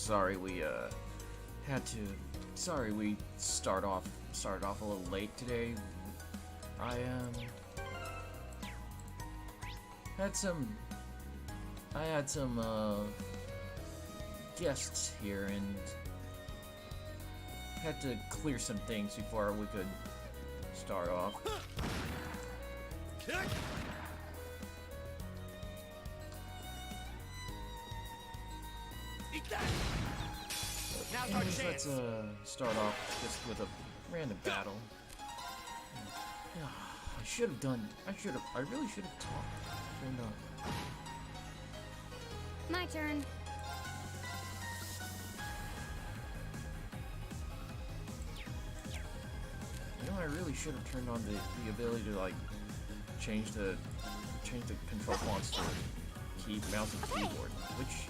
sorry we started off a little late today. I had some guests here and had to clear some things before we could start off. Anyways, let's start off just with a random battle. I really should have turned on. My turn. You know, I really should have turned on the ability to like change the control fonts to mouse and keyboard, which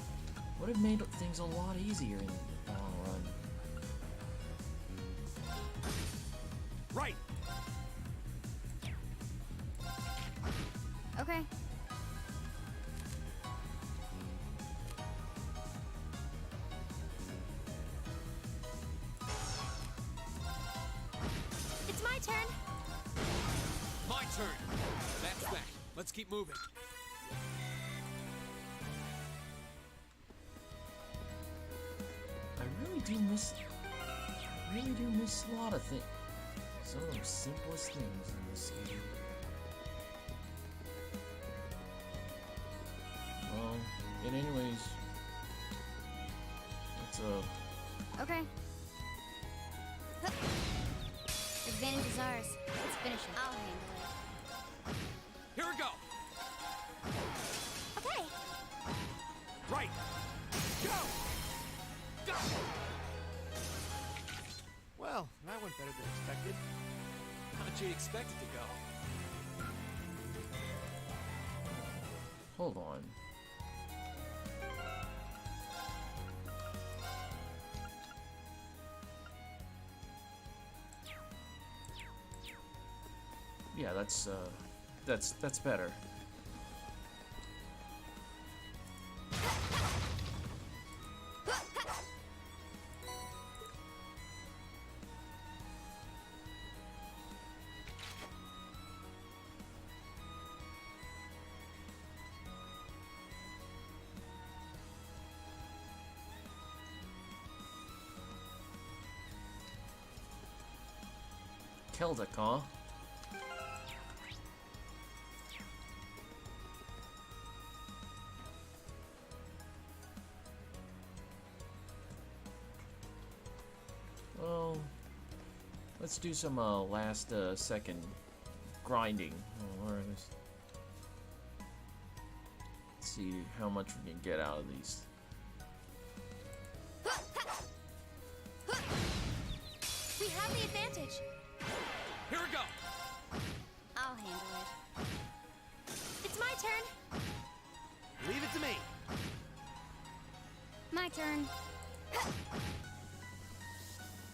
would have made things a lot easier in the long run. Right. Okay. It's my turn. My turn. That's that. Let's keep moving. I really do miss a lot of things. Some of the simplest things in this game. Well, and anyways, let's Okay. Hup. Advantage is ours. Let's finish it. I'll handle it. Here we go. Okay. Right. Go. Go. Well, that went better than expected. How'd you expect it to go? hold on. Yeah, that's better. Celtic, huh? Well, let's do some last second grinding. Let's see how much we can get out of these. We have the advantage. Here we go. I'll handle it. It's my turn. Leave it to me. My turn.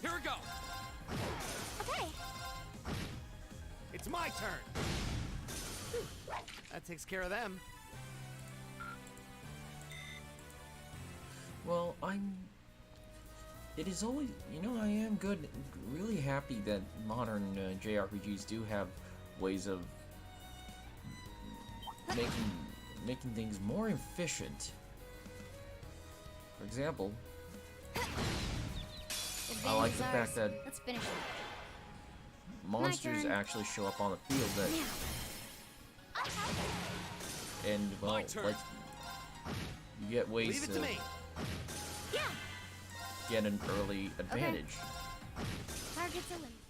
Here we go. Okay. It's my turn. That takes care of them. Well, it is always, I am really happy that modern JRPGs do have ways of making things more efficient. For example, I like the fact that Let's finish it. monsters actually show up on the field and well, like you get ways Leave it to me. Yeah. get an early advantage. Target's eliminated.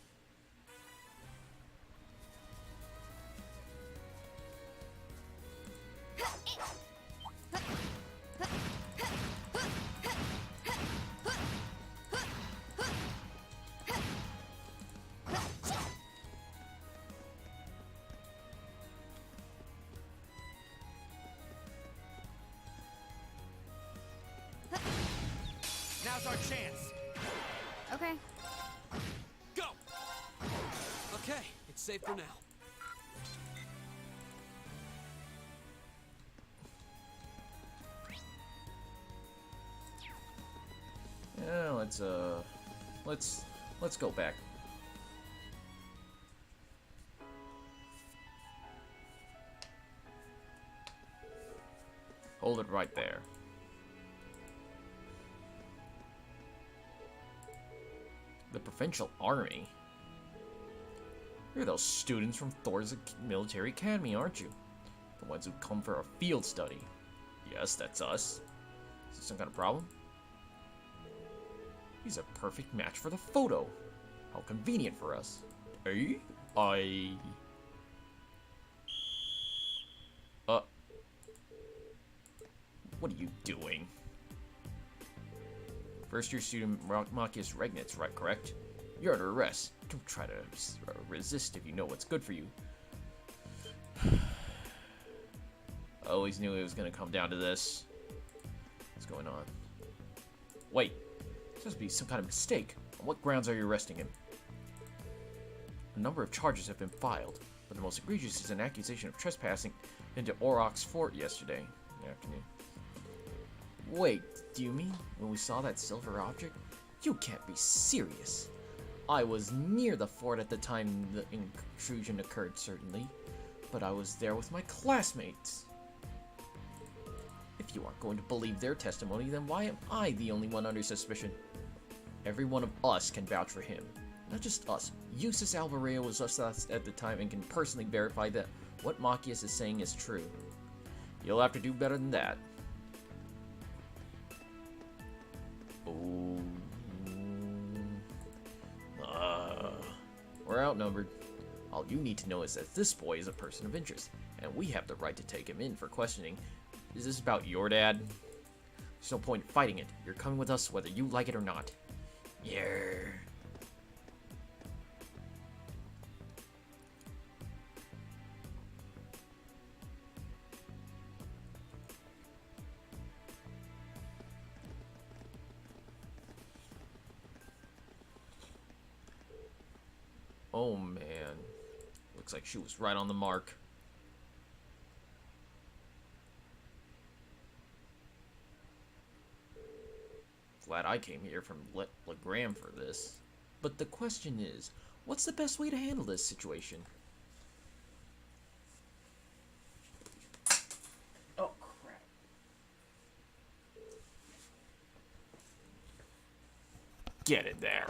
Now's our chance. Okay. Go. Okay, it's safe for now. let's go back. Hold it right there. The Provincial Army? You're those students from Thor's military academy, aren't you? The ones who come for a field study. Yes, that's us. Is this some kind of problem? He's a perfect match for the photo. How convenient for us. Eh? What are you doing? First year student Marcus Regnitz, right, correct? You're under arrest. Don't try to resist if you know what's good for you. I always knew it was gonna come down to this. What's going on? Wait, this must be some kind of mistake. On what grounds are you arresting him? A number of charges have been filed, but the most egregious is an accusation of trespassing into Auroch's fort yesterday in the afternoon. Wait, do you mean when we saw that silver object? You can't be serious. I was near the fort at the time the intrusion occurred, certainly, but I was there with my classmates. If you aren't going to believe their testimony, then why am I the only one under suspicion? Every one of us can vouch for him. Not just us. Eustace Alvarez was us at the time and can personally verify that what Machias is saying is true. You'll have to do better than that. Oh. We're outnumbered. All you need to know is that this boy is a person of interest, and we have the right to take him in for questioning. Is this about your dad? There's no point in fighting it. You're coming with us whether you like it or not. Yeah. Oh man, looks like she was right on the mark. Glad I came here from Legram for this. But the question is, what's the best way to handle this situation? Oh crap. Get in there.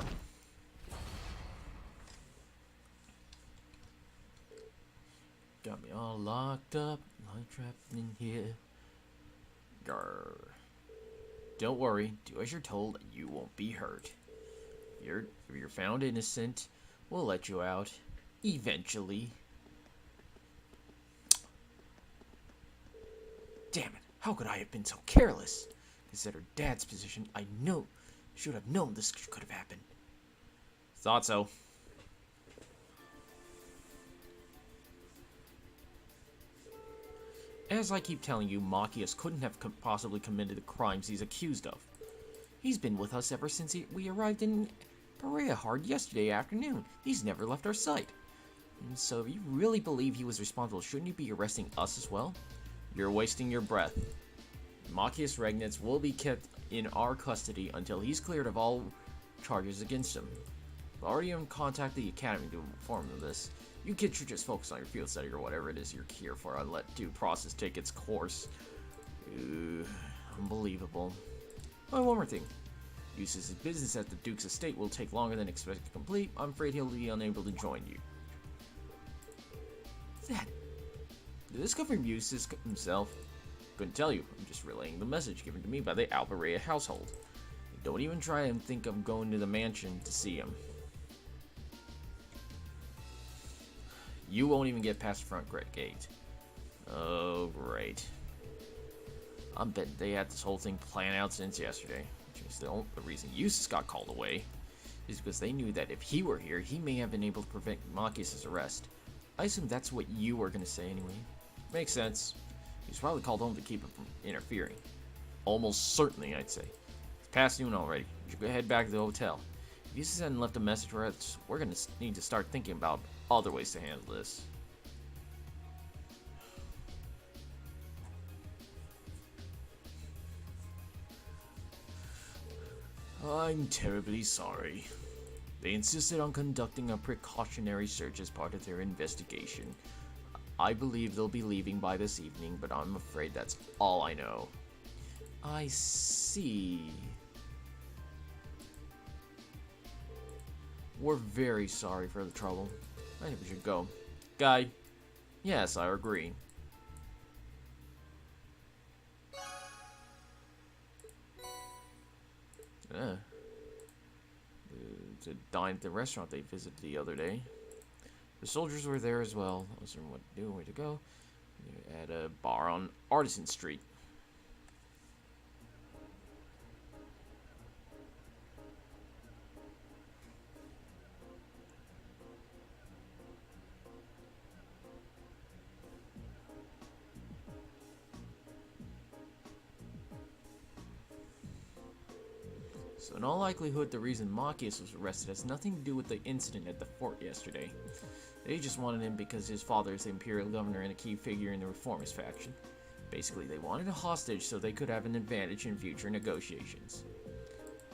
Got me all locked up, like trapped in here. Grr. Don't worry, do as you're told and you won't be hurt. If you're found innocent, we'll let you out. Eventually. Damn it, how could I have been so careless? Consider Dad's position, I should have known this could have happened. Thought so. As I keep telling you, Machias couldn't have possibly committed the crimes he's accused of. He's been with us ever since we arrived in Bareahard yesterday afternoon. He's never left our sight. And so if you really believe he was responsible, shouldn't you be arresting us as well? You're wasting your breath. Machias Regnitz will be kept in our custody until he's cleared of all charges against him. I've already contacted the Academy to inform them of this. You kids should just focus on your field study or whatever it is you're here for and let due process take its course. Unbelievable. Oh, one more thing. Eustace's business at the Duke's estate will take longer than expected to complete. I'm afraid he'll be unable to join you. Did this come from Eustace himself? Couldn't tell you. I'm just relaying the message given to me by the Alvarez household. Don't even try and think I'm going to the mansion to see him. You won't even get past the front gate. Oh, great. I'm betting they had this whole thing planned out since yesterday. Which is the reason Eustace got called away is because they knew that if he were here, he may have been able to prevent Machias' arrest. I assume that's what you were going to say anyway. Makes sense. He's probably called home to keep him from interfering. Almost certainly, I'd say. It's past noon already. You should go head back to the hotel. If Eustace hadn't left a message for us, we're going to need to start thinking about other ways to handle this. I'm terribly sorry. They insisted on conducting a precautionary search as part of their investigation. I believe they'll be leaving by this evening, but I'm afraid that's all I know. I see. We're very sorry for the trouble. I think we should go. Guide? Yes, I agree. To dine at the restaurant they visited the other day. The soldiers were there as well. I was wondering what to do, where to go. At a bar on Artisan Street. So in all likelihood, the reason Machias was arrested has nothing to do with the incident at the fort yesterday. They just wanted him because his father is the Imperial Governor and a key figure in the Reformist faction. Basically, they wanted a hostage so they could have an advantage in future negotiations.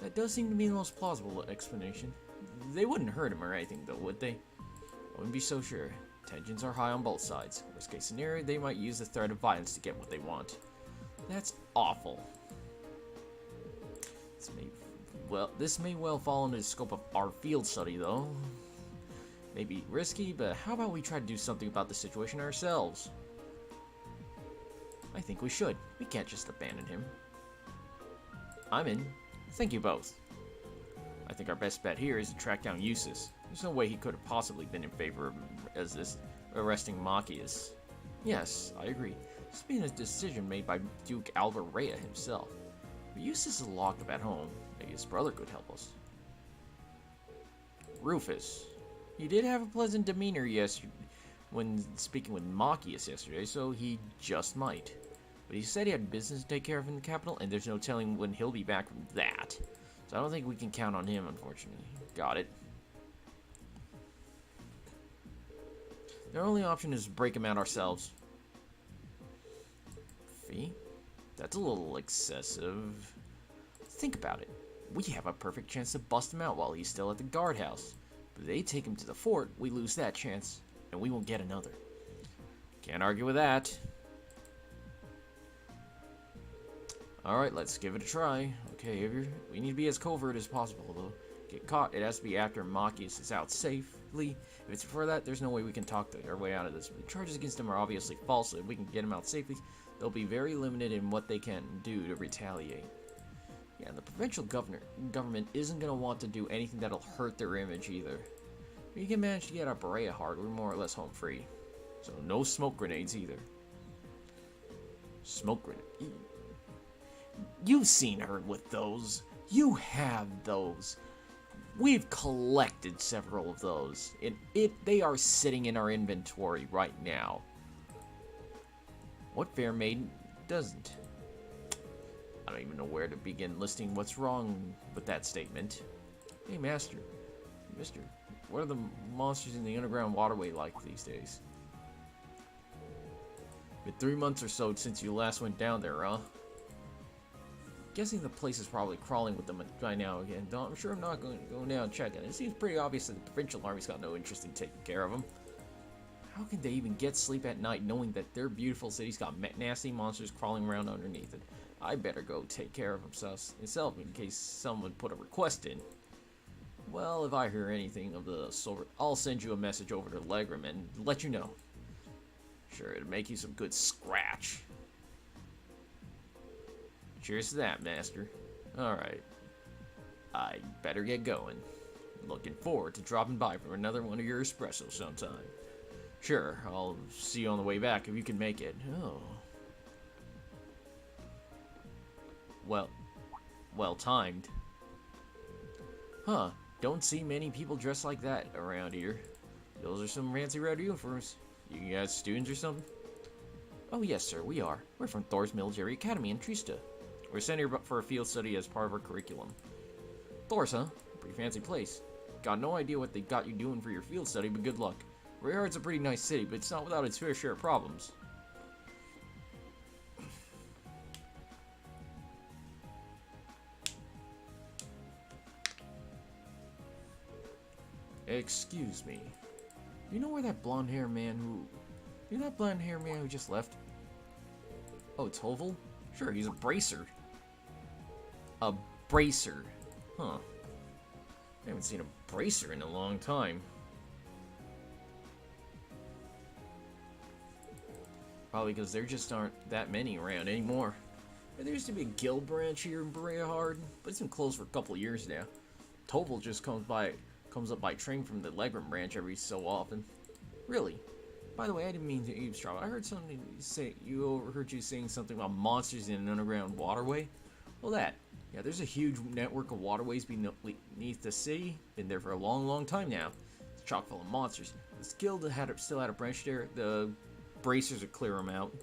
That does seem to be the most plausible explanation. They wouldn't hurt him or anything though, would they? I wouldn't be so sure. Tensions are high on both sides. Worst case scenario, they might use the threat of violence to get what they want. That's awful. This may well fall into the scope of our field study, though. Maybe risky, but how about we try to do something about the situation ourselves? I think we should. We can't just abandon him. I'm in. Thank you both. I think our best bet here is to track down Eustace. There's no way he could have possibly been in favor of arresting Machias. Yes, I agree. This has been a decision made by Duke Alvarea himself. But Eustace is locked up at home. Maybe his brother could help us. Rufus. He did have a pleasant demeanor when speaking with Machias yesterday, so he just might. But he said he had business to take care of in the capital, and there's no telling when he'll be back from that. So I don't think we can count on him, unfortunately. Got it. Their only option is to break him out ourselves. Fee? That's a little excessive. Think about it. We have a perfect chance to bust him out while he's still at the guardhouse. But if they take him to the fort, we lose that chance, and we won't get another. Can't argue with that. Alright, let's give it a try. Okay, we need to be as covert as possible, though. Get caught, it has to be after Machias is out safely. If it's before that, there's no way we can talk our way out of this. The charges against him are obviously false, so if we can get him out safely, they'll be very limited in what they can do to retaliate. Yeah, the provincial government isn't going to want to do anything that'll hurt their image either. If you can manage to get our Bareahard, we're more or less home free. So no smoke grenades either. Smoke grenade. You've seen her with those. You have those. We've collected several of those. And they are sitting in our inventory right now. What fair maiden doesn't? I don't even know where to begin listing what's wrong with that statement. Hey, Mister, what are the monsters in the underground waterway like these days? Been 3 months or so since you last went down there, huh? Guessing the place is probably crawling with them by now again, though I'm sure I'm not going to go down and check it. It seems pretty obvious that the provincial army's got no interest in taking care of them. How can they even get sleep at night knowing that their beautiful city's got nasty monsters crawling around underneath it? I better go take care of himself in case someone put a request in. Well, if I hear anything of the sort, I'll send you a message over to Legram and let you know. Sure, it'll make you some good scratch. Cheers to that, Master. Alright. I better get going. Looking forward to dropping by for another one of your espressos sometime. Sure, I'll see you on the way back if you can make it. Oh. Well timed. Huh, don't see many people dressed like that around here. Those are some fancy red uniforms. You guys students or something? Oh yes, sir, we are. We're from Thor's Military Academy in Trista. We're sent here for a field study as part of our curriculum. Thor's, huh? Pretty fancy place. Got no idea what they got you doing for your field study, but good luck. Bareahard's a pretty nice city, but it's not without its fair share of problems. Excuse me. You know where that blonde-haired man who... You know that blonde-haired man who just left? Oh, it's Hovel? Sure, he's a bracer. A bracer. Huh. I haven't seen a bracer in a long time. Probably because there just aren't that many around anymore. There used to be a guild branch here in Bareahard, but it's been closed for a couple of years now. Tovel just comes up by train from the Legram branch every so often. Really? By the way, I didn't mean to eavesdrop. I heard something say overheard you saying something about monsters in an underground waterway. Well, yeah, there's a huge network of waterways beneath the city. Been there for a long, long time now. It's chock full of monsters. This guild still had a branch there. The bracers would clear them out.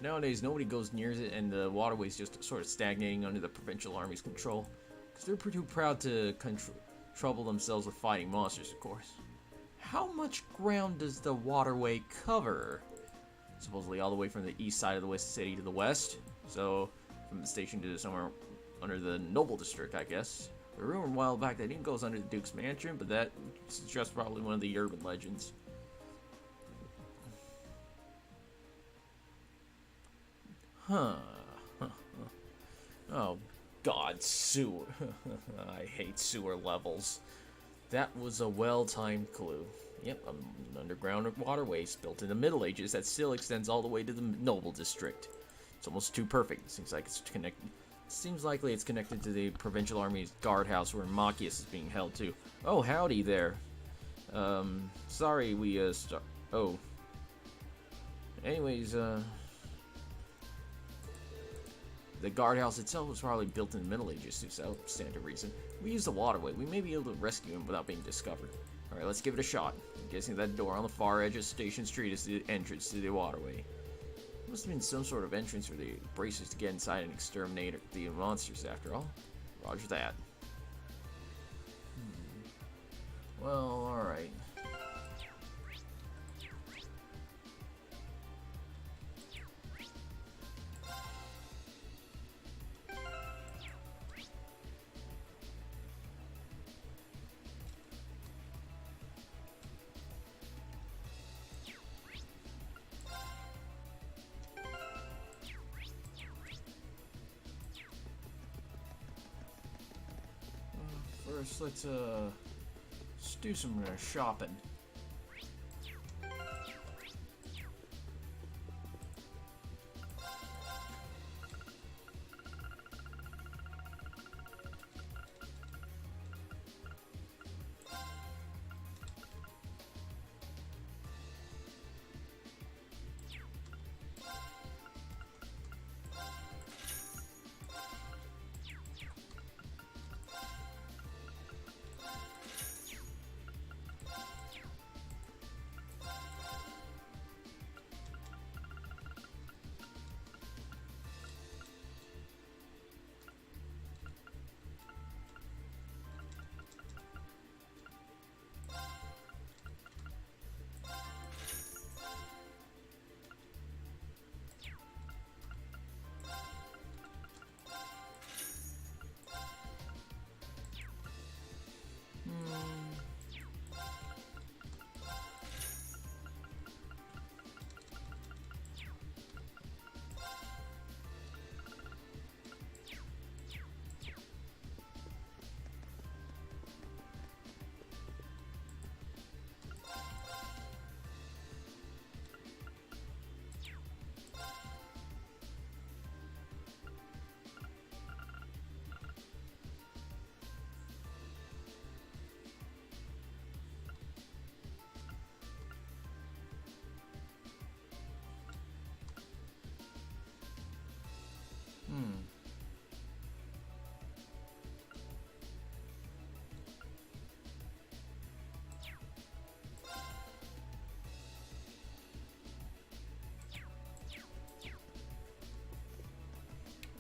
Nowadays, nobody goes near it, and the waterway's just sort of stagnating under the provincial army's control. Because they're too proud to trouble themselves with fighting monsters, of course. How much ground does the waterway cover? Supposedly all the way from the east side of the west city to the west. So, from the station to somewhere under the Noble District, I guess. The rumor a while back that it goes under the Duke's Mansion, but that's just probably one of the urban legends. Huh. Oh, God, sewer. I hate sewer levels. That was a well-timed clue. Yep, an underground waterways built in the Middle Ages that still extends all the way to the Noble District. It's almost too perfect. Seems likely it's connected to the Provincial Army's guardhouse where Machias is being held to. Oh, howdy there. Sorry we, oh. Anyways, the guardhouse itself was probably built in the Middle Ages to some standard reason. We use the waterway. We may be able to rescue him without being discovered. Alright, let's give it a shot. I'm guessing that door on the far edge of Station Street is the entrance to the waterway. Must have been some sort of entrance for the bracers to get inside and exterminate the monsters after all. Roger that. Well, alright. First, let's do some shopping.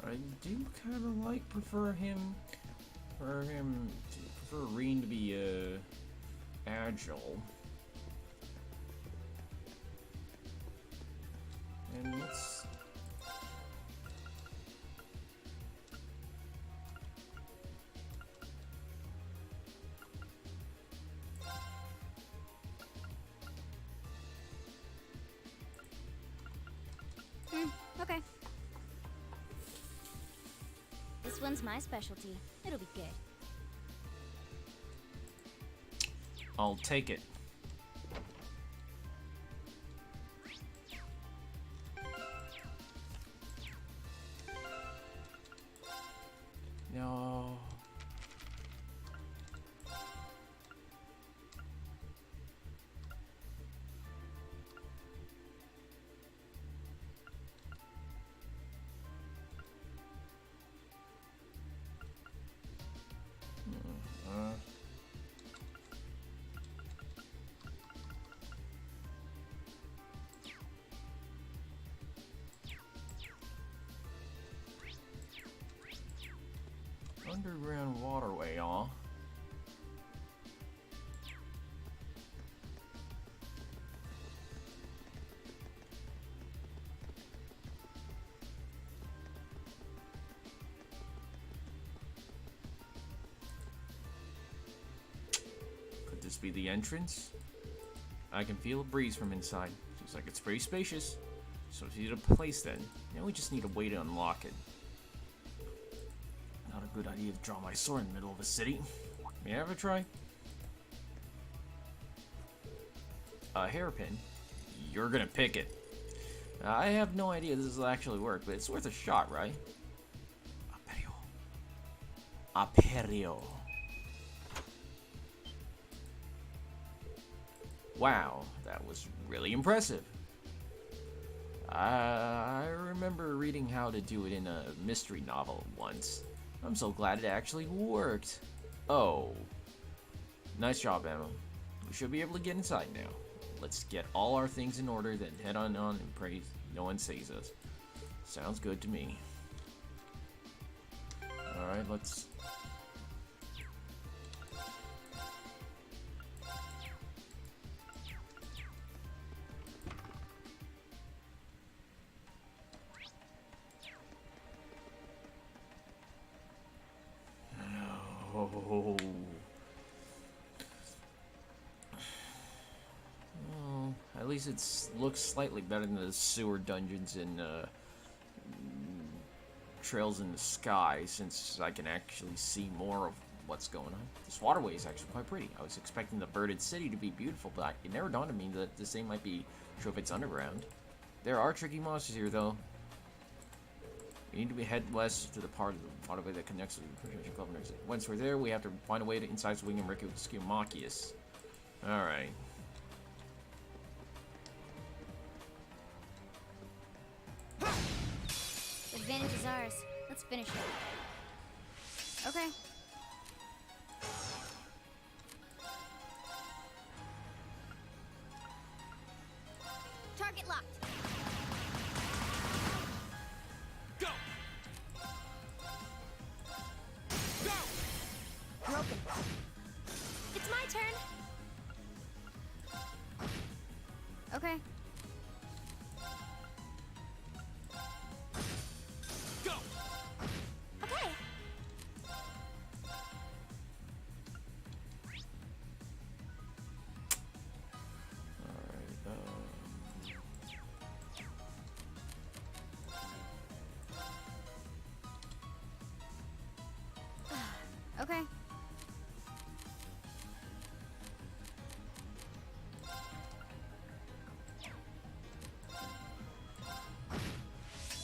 I do kind of prefer Reen to be agile. And let's one's my specialty. It'll be good. I'll take it. No. Underground waterway, aw. Could this be the entrance? I can feel a breeze from inside. Seems like it's pretty spacious. So it's easy to place then. Now we just need a way to unlock it. Not a good idea to draw my sword in the middle of a city. May I have a try? A hairpin? You're gonna pick it. I have no idea this will actually work, but it's worth a shot, right? Aperio. Aperio. Wow, that was really impressive. I remember reading how to do it in a mystery novel once. I'm so glad it actually worked. Oh. Nice job, Emma. We should be able to get inside now. Let's get all our things in order, then head on and pray no one sees us. Sounds good to me. Alright, let's... Oh. Well, at least it looks slightly better than the sewer dungeons and Trails in the Sky, since I can actually see more of what's going on. This waterway is actually quite pretty. I was expecting the birded city to be beautiful, but it never dawned on me that the same might be true if it's underground. There are tricky monsters here, though. We need to head west to the part of the waterway that connects with the Provincial Governors. Once we're there, we have to find a way to inside so we can rescue Machias. Alright. The advantage is ours. Let's finish it. Okay. Target locked. Go! Go! Broken. It's my turn. Okay. Go! Okay. Okay.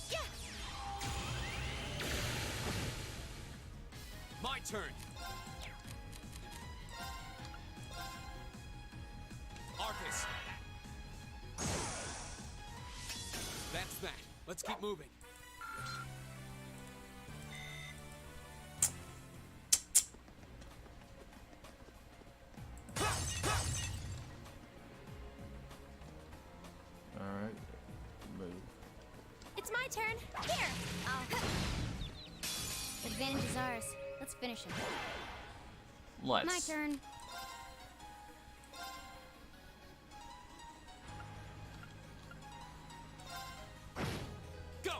Yeah. My turn. Arcus. That's that. Let's keep moving. Alright. Move. It's my turn. Here. Advantage is ours. Let's finish it. Let's. My turn. Go!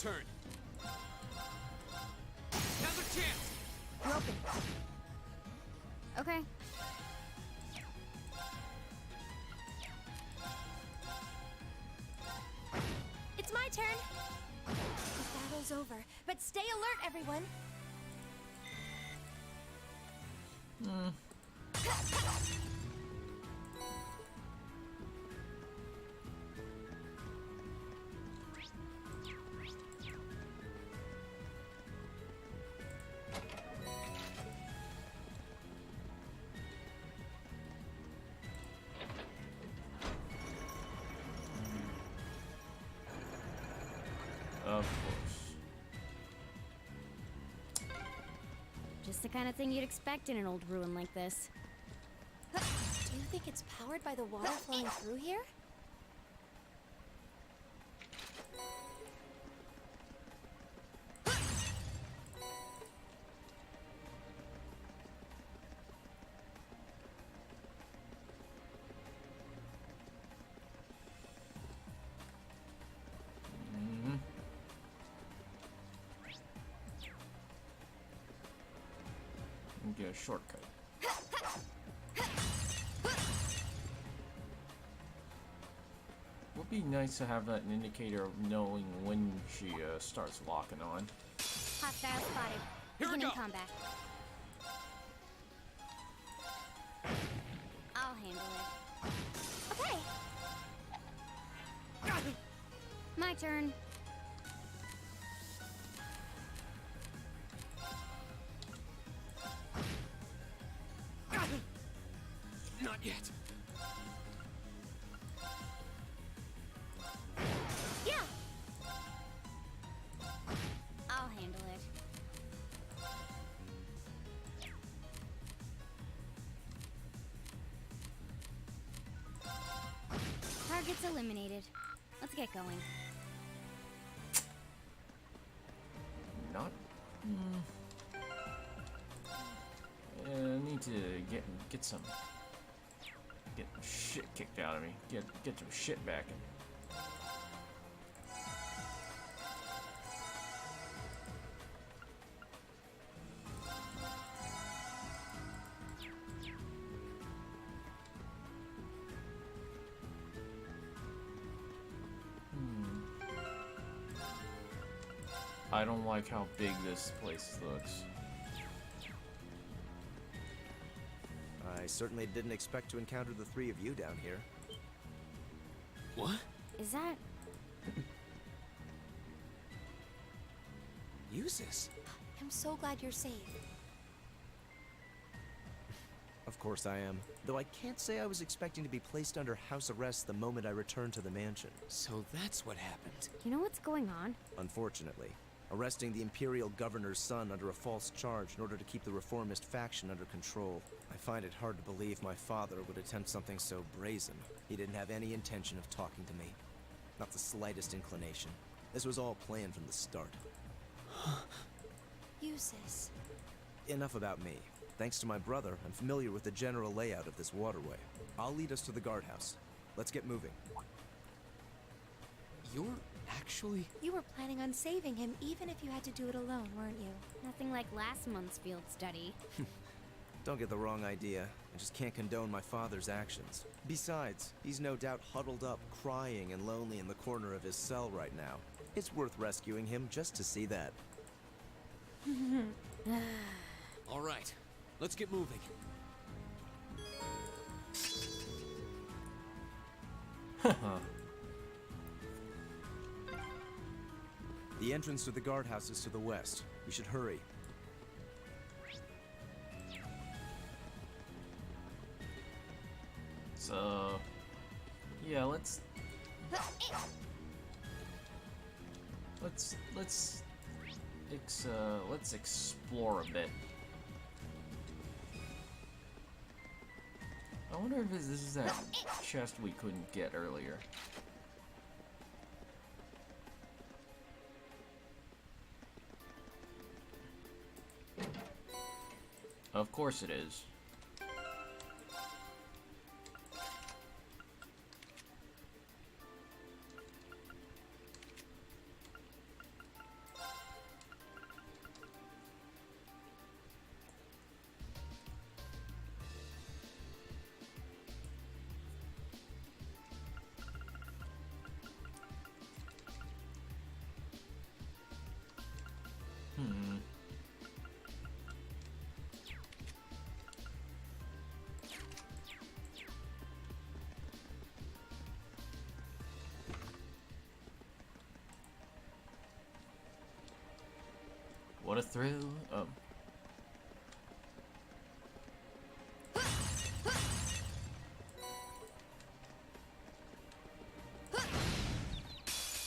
turn. Now's our chance. You're open. Okay. It's my turn. The battle's over, but stay alert, everyone. Of course. Just the kind of thing you'd expect in an old ruin like this. Do you think it's powered by the water flowing through here? Get a shortcut. Would be nice to have an indicator of knowing when she starts locking on. Hostile spotted. Here we Beginning go. combat. I'll handle it. Okay. My turn. Not yet. Yeah. I'll handle it. Targets eliminated. Let's get going. Not. Need to get some shit kicked out of me. Get some shit back in. I don't like how big this place looks. I certainly didn't expect to encounter the three of you down here. What? Is that... Uses? I'm so glad you're safe. Of course I am. Though I can't say I was expecting to be placed under house arrest the moment I returned to the mansion. So that's what happened. You know what's going on? Unfortunately, arresting the Imperial Governor's son under a false charge in order to keep the reformist faction under control. I find it hard to believe my father would attempt something so brazen. He didn't have any intention of talking to me. Not the slightest inclination. This was all planned from the start. Uses. Enough about me. Thanks to my brother, I'm familiar with the general layout of this waterway. I'll lead us to the guardhouse. Let's get moving. You're actually... You were planning on saving him even if you had to do it alone, weren't you? Nothing like last month's field study. Don't get the wrong idea. I just can't condone my father's actions. Besides, he's no doubt huddled up, crying and lonely in the corner of his cell right now. It's worth rescuing him just to see that. All right, let's get moving. The entrance to the guardhouse is to the west. We should hurry. So, yeah, let's explore a bit. I wonder if this is that chest we couldn't get earlier. Of course it is. never through.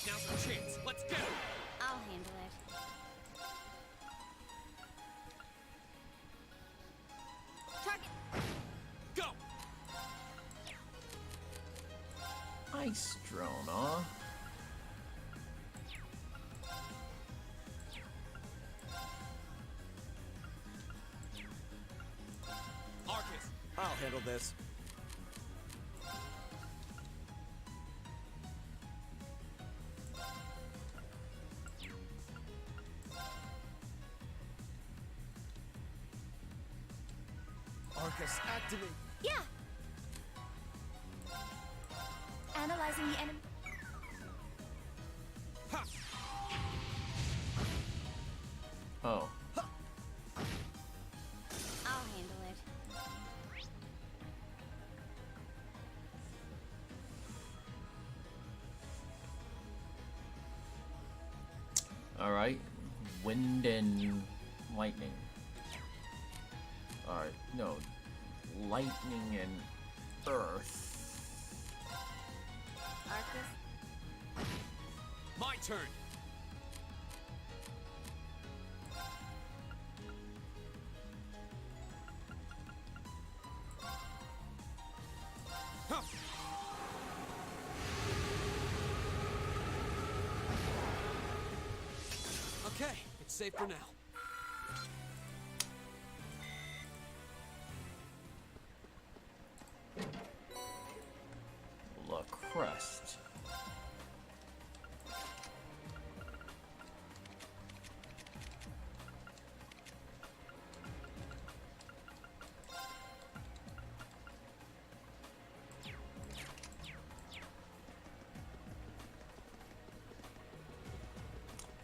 Now's our chance. Let's go. I'll handle it. Target. Go. Ice drone, huh? Arcus. I'll handle this. Arcus, activate! Yeah! Analyzing the enemy. Ha. Oh. I'll handle it. Alright. Wind and lightning. Alright, no. Lightning and earth. Arcus. My turn. Huh. Okay, it's safe for now. La crest.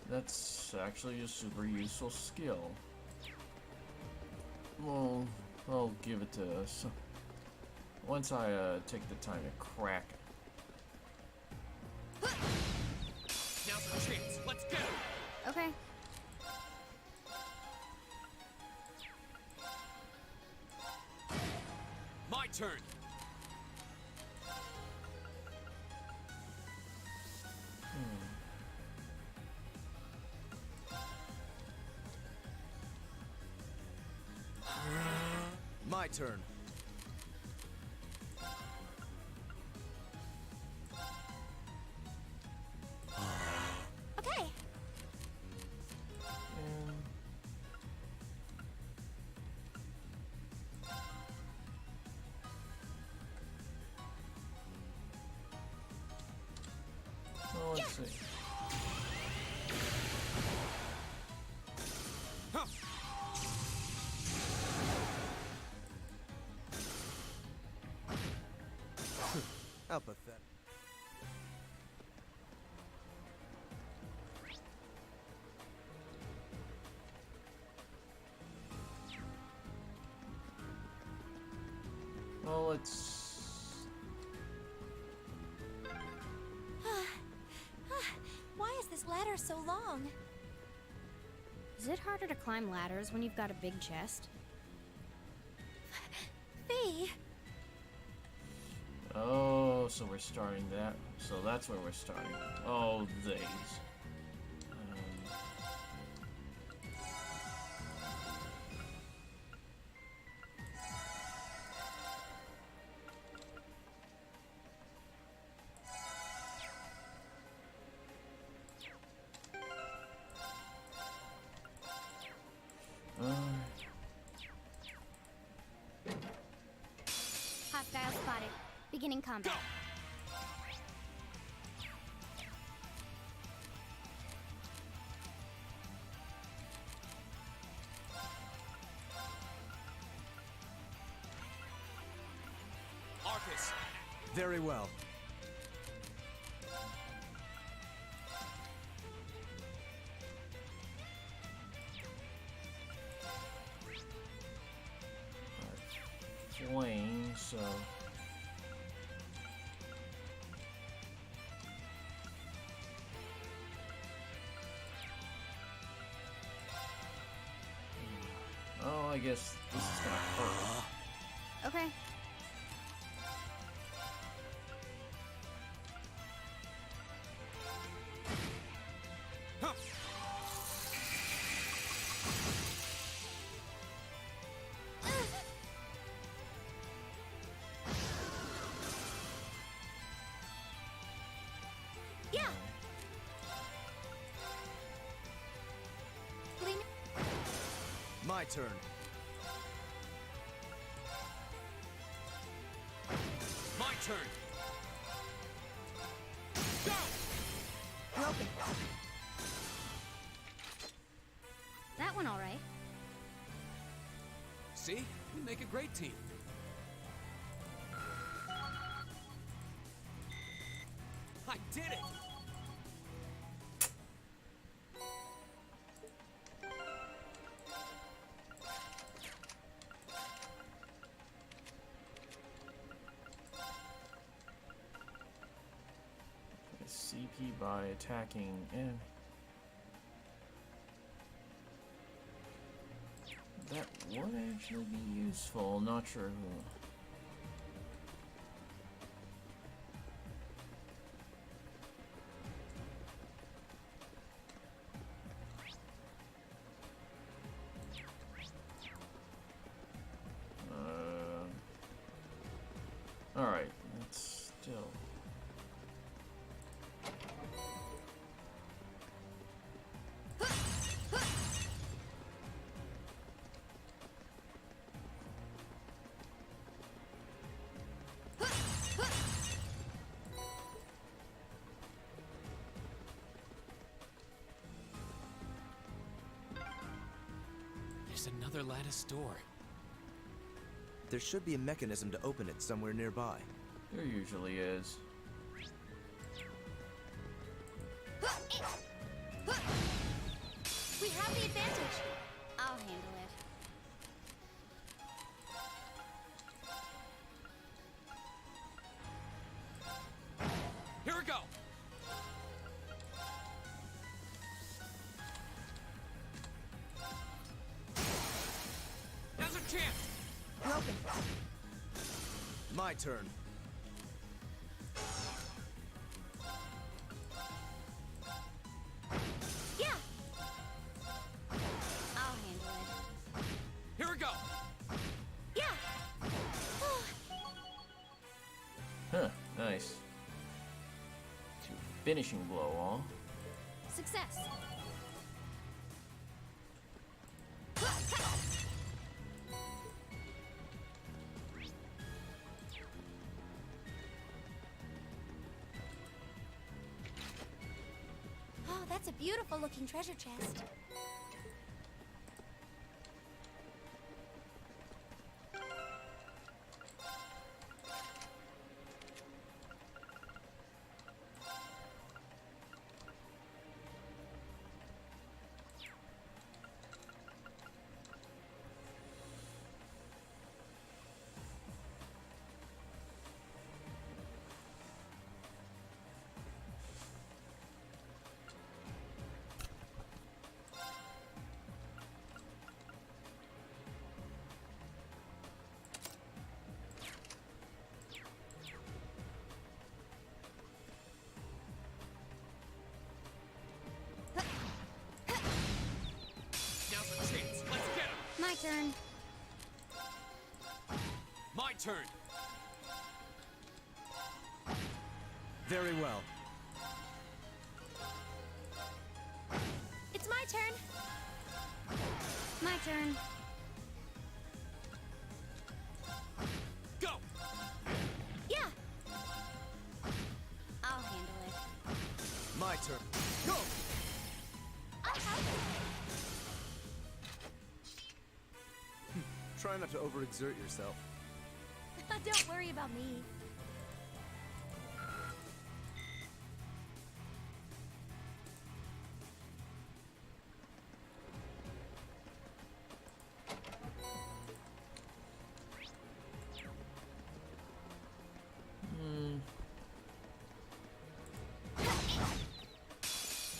That's actually a super useful skill. Well, I'll give it to us once I take the time to crack it. Now's our chance. Let's go. Okay. My turn. My turn. Okay. And well, let's see. Huh. How pathetic. Well, let's. Why is this ladder so long? Is it harder to climb ladders when you've got a big chest? Fee! Oh, so we're starting that. So that's where we're starting. Oh, these. Hostile spotted. Beginning combat. Arcus. Very well. Flame, so. Well, I guess this is gonna hurt. Okay. Huh. Yeah. Clean. My turn. My turn. Go! Broken. That one all right. See? We make a great team. I did it! CP by attacking and that would actually be useful. Not sure who. All right, let's still. There's another lattice door. There should be a mechanism to open it somewhere nearby. There usually is. We have the advantage. I'll handle it. Here we go! Now's our chance! Broken. My turn. Yeah. I'll handle it. Here we go! Yeah. Huh, nice. To finishing blow, Success. Oh, that's a beautiful looking treasure chest. Now's our chance. Let's get him! My turn. My turn! Very well. It's my turn. My turn. Go! Yeah. I'll handle it. My turn. Go! I'll help. Try not to overexert yourself. Don't worry about me.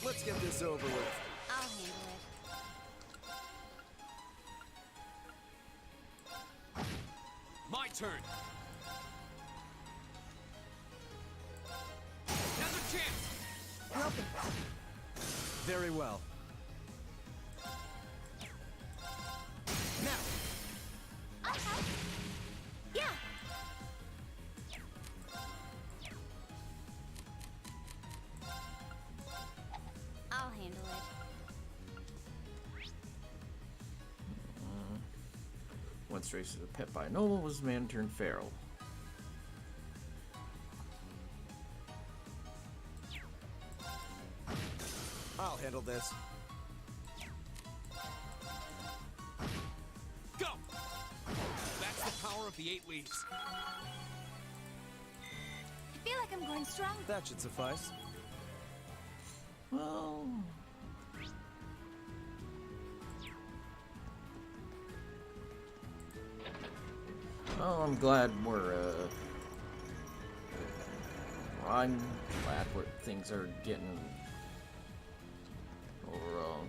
Let's get this over with. I'll handle it. open. Very well. Now! I'll help. Yeah. I'll handle it. Once raised as a pet by a noble, was man turned feral. I'll handle this. Go! That's the power of the 8 leaves. I feel like I'm growing strong. That should suffice. Well, I'm glad I'm glad things are getting overall.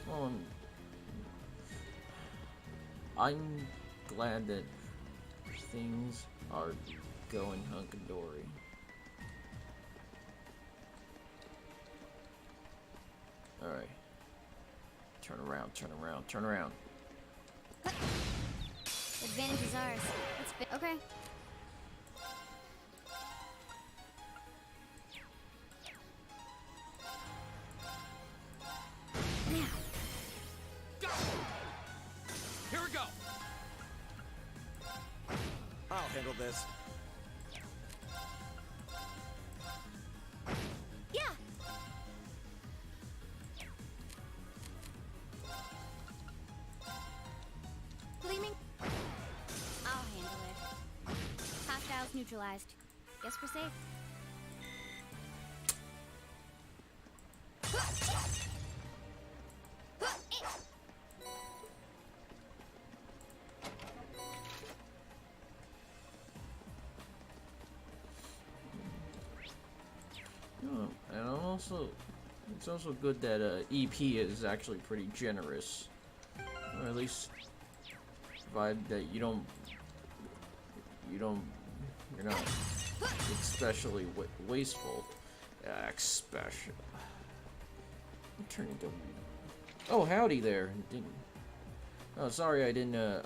Well, I'm glad that things are going hunky-dory. Alright. Turn around, turn around, turn around. Advantage is ours. Okay. Now. Go! Here we go! I'll handle this. Yeah. Gleaming. I'll handle it. Hostiles neutralized. Guess we're safe. Oh, and it's also good that EP is actually pretty generous, or at least provided that you're not especially wasteful. Especially. Turn into. Oh, howdy there. Oh, sorry,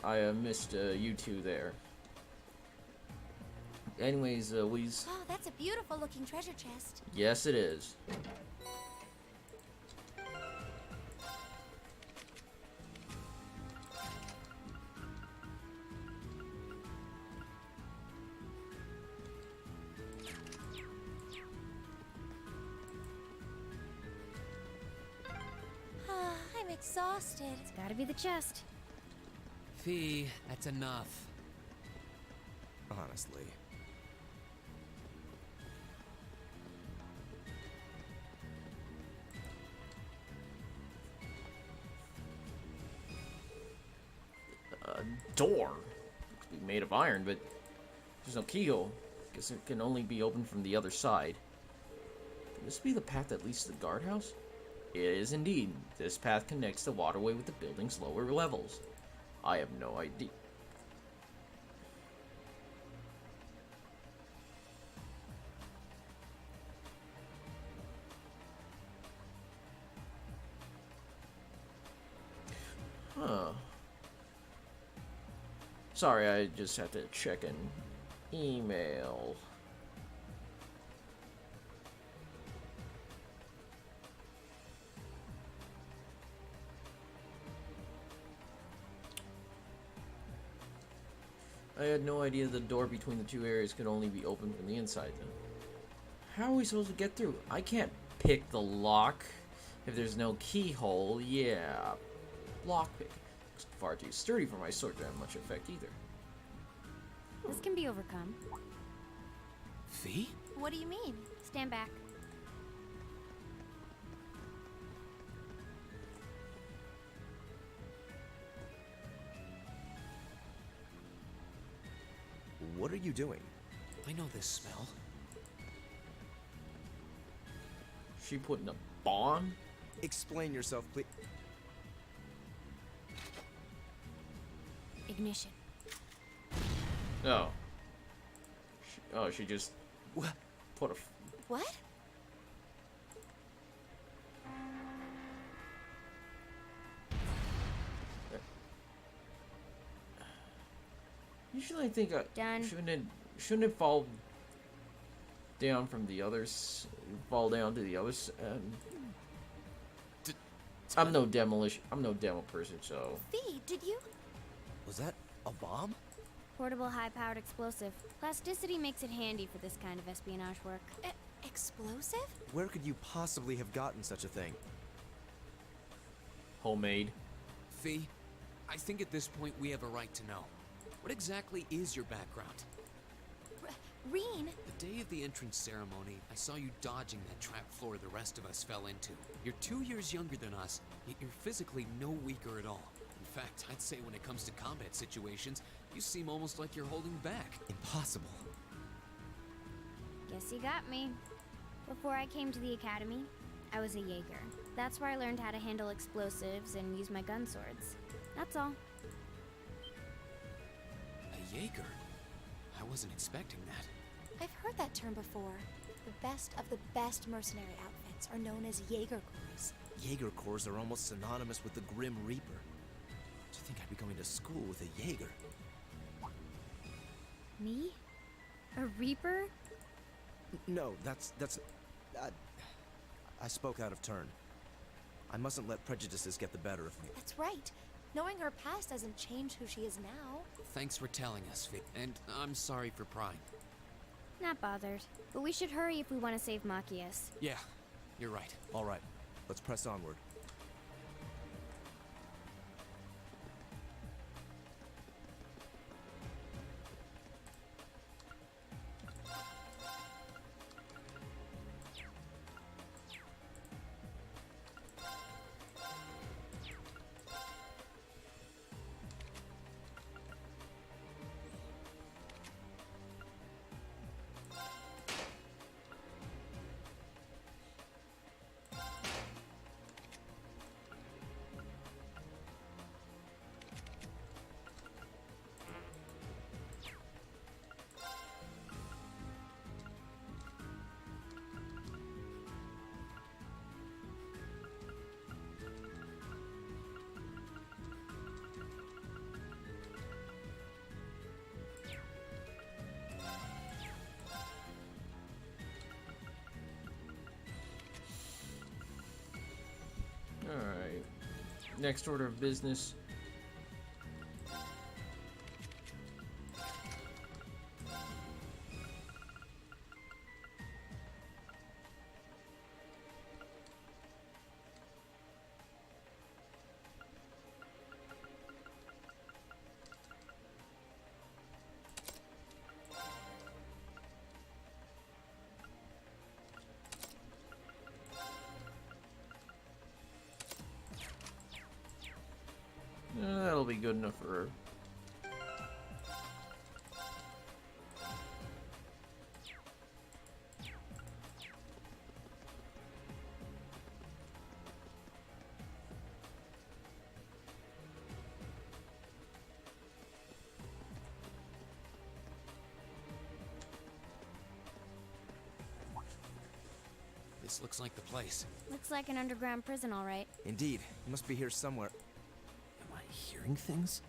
I missed you two there. Anyways, Oh, that's a beautiful looking treasure chest. yes, it is. I'm exhausted. It's gotta be the chest. Fee, that's enough. Honestly. Door. It could be made of iron, but there's no keyhole. Guess it can only be opened from the other side. Could this be the path that leads to the guardhouse? It is indeed. This path connects the waterway with the building's lower levels. I have no idea. Huh. Sorry, I just have to check an email. I had no idea the door between the two areas could only be opened from the inside, though. How are we supposed to get through? I can't pick the lock if there's no keyhole. Yeah, lockpick. It's far too sturdy for my sword to have much effect either. This can be overcome. Fee? What do you mean? Stand back. What are you doing? I know this smell. She putting a bomb? Explain yourself, please. Ignition. Oh. Oh, she just What? put a. What? Usually, I think Done. shouldn't it fall down from the others? Fall down to the others. I'm no demo person, so. Fee, did you? Was that a bomb? Portable high-powered explosive. Plasticity makes it handy for this kind of espionage work. Explosive? Where could you possibly have gotten such a thing? Homemade. Fee, I think at this point we have a right to know. What exactly is your background? Reen? The day of the entrance ceremony, I saw you dodging that trap floor the rest of us fell into. You're 2 years younger than us, yet you're physically no weaker at all. In fact, I'd say when it comes to combat situations, you seem almost like you're holding back. Impossible. Guess you got me. Before I came to the academy, I was a Jaeger. That's where I learned how to handle explosives and use my gun swords. That's all. A Jaeger? I wasn't expecting that. I've heard that term before. The best of the best mercenary outfits are known as Jaeger Corps. Jaeger Corps are almost synonymous with the Grim Reaper. Do you think I'd be going to school with a Jaeger? Me? A Reaper? No, that's. I spoke out of turn. I mustn't let prejudices get the better of me. That's right. Knowing her past doesn't change who she is now. Thanks for telling us, Fee. And I'm sorry for prying. Not bothered. But we should hurry if we want to save Machias. Yeah, you're right. All right, let's press onward. Alright. Next order of business. That'll be good enough for her. This looks like the place. Looks like an underground prison, all right. Indeed, it must be here somewhere. Am I hearing things?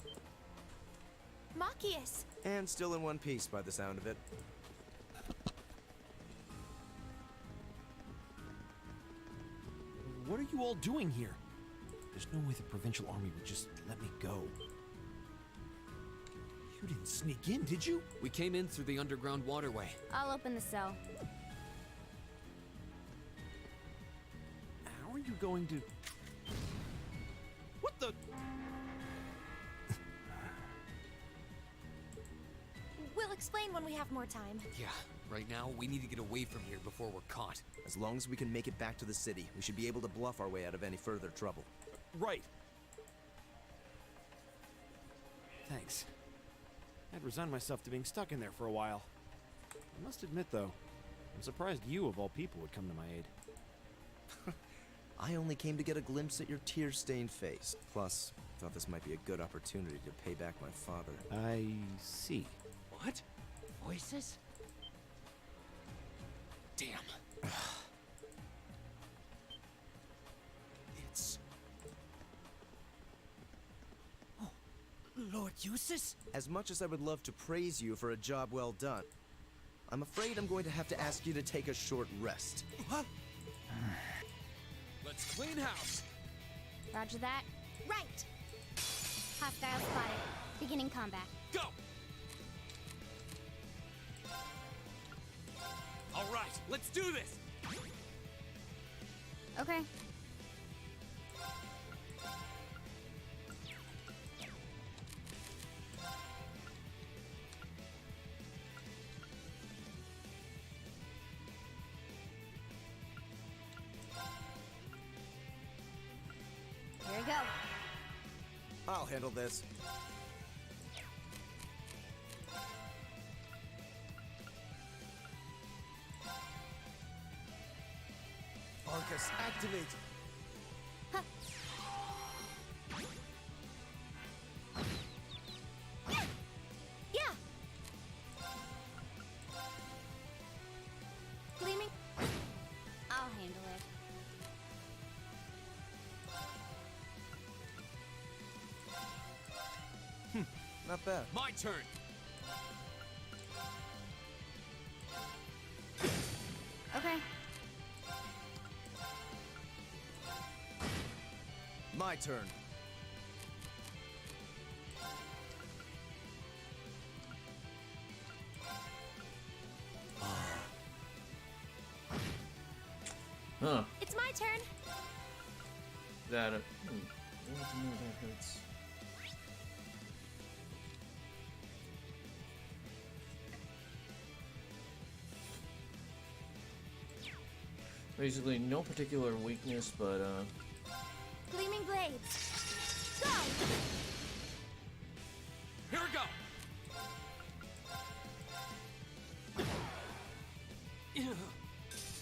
Machias! And still in one piece by the sound of it. What are you all doing here? There's no way the Provincial Army would just let me go. You didn't sneak in, did you? We came in through the underground waterway. I'll open the cell. How are you going to... What the... We'll explain when we have more time. Yeah, right now we need to get away from here before we're caught. As long as we can make it back to the city, we should be able to bluff our way out of any further trouble. Right. Thanks. I'd resigned myself to being stuck in there for a while. I must admit, though, I'm surprised you, of all people, would come to my aid. I only came to get a glimpse at your tear-stained face. Plus, thought this might be a good opportunity to pay back my father. I see. What? Voices? Damn. It's... Oh, Lord Eustace? As much as I would love to praise you for a job well done, I'm afraid I'm going to have to ask you to take a short rest. What? Let's clean house. Roger that. Right! Hostile spotted. Beginning combat. Go! All right, let's do this! Okay. Here we go. I'll handle this. Arcus, activate! Yeah! Gleaming. I'll handle it. Not bad. My turn! Okay. My turn. Huh. It's my turn! That, I want to know that hurts. Basically, no particular weakness, but, Gleaming blades! Go! Here we go!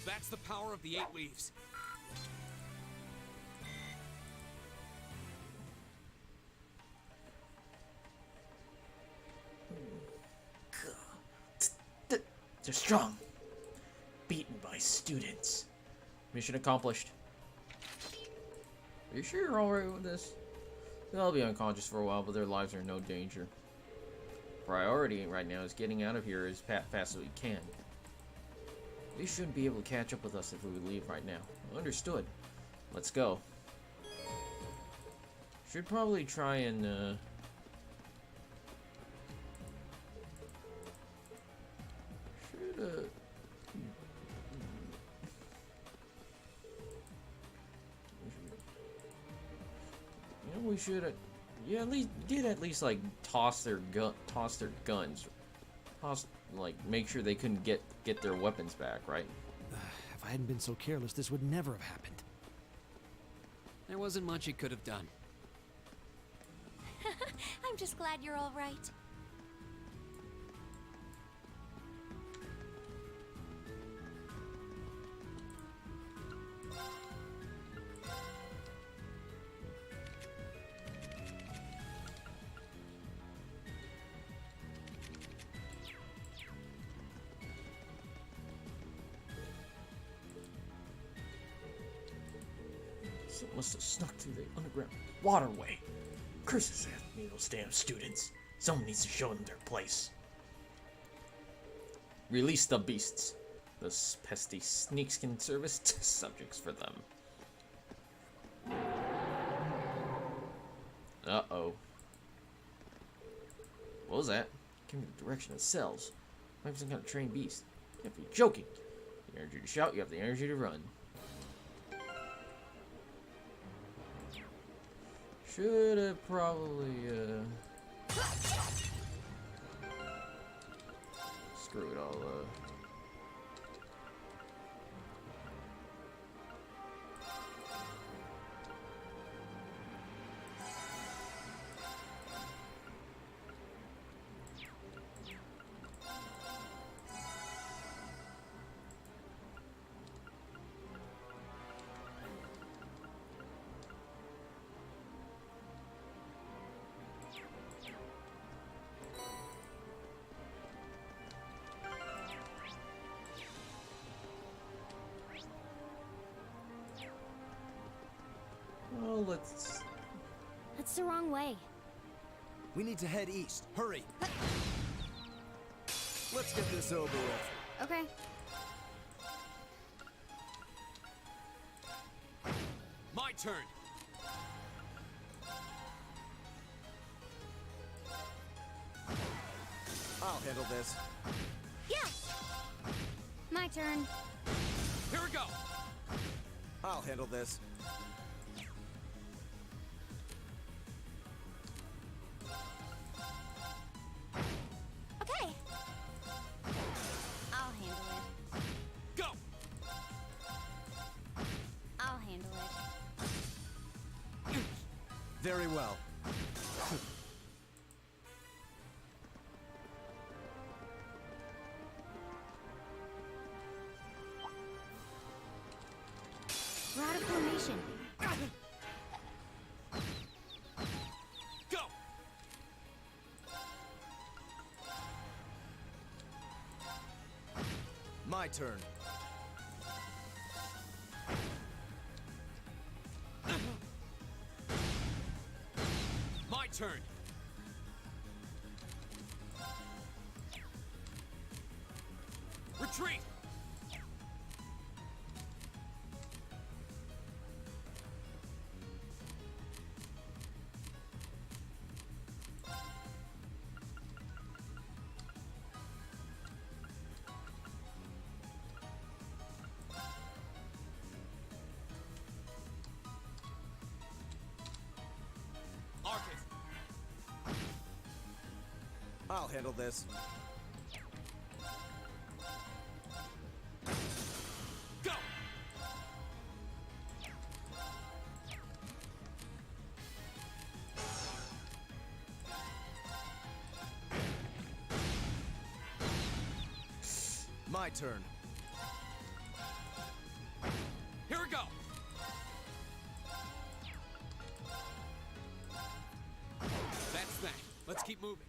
That's the power of the 8 leaves. they're strong. Beaten by students. Mission accomplished. Are you sure you're alright with this? They'll be unconscious for a while, but their lives are in no danger. Priority right now is getting out of here as fast as we can. They shouldn't be able to catch up with us if we would leave right now. Understood. Let's go. Should probably try and, You know, we should, yeah, at least like toss their guns, like make sure they couldn't get their weapons back, right? If I hadn't been so careless, this would never have happened. There wasn't much he could have done. I'm just glad you're all right. It must have snuck through the underground waterway. Curses at those damn students. Someone needs to show them their place. Release the beasts. Those pesky sneaks can serve as test subjects for them. Uh-oh. What was that? Came in the direction of the cells. Might be some kind of trained beast. You have to be joking. The energy to shout, you have the energy to run. Should have probably, screw it all up. Well, let's... That's the wrong way. We need to head east. Hurry! Let's get this over with. Okay. My turn. I'll handle this. Yes! My turn. Here we go. I'll handle this. Okay. I'll handle it. Go. I'll handle it. Very well. We're out of formation. Go. My turn. My turn. Retreat. Arcus. I'll handle this. Go. My turn. Here we go. That's that. Let's keep moving.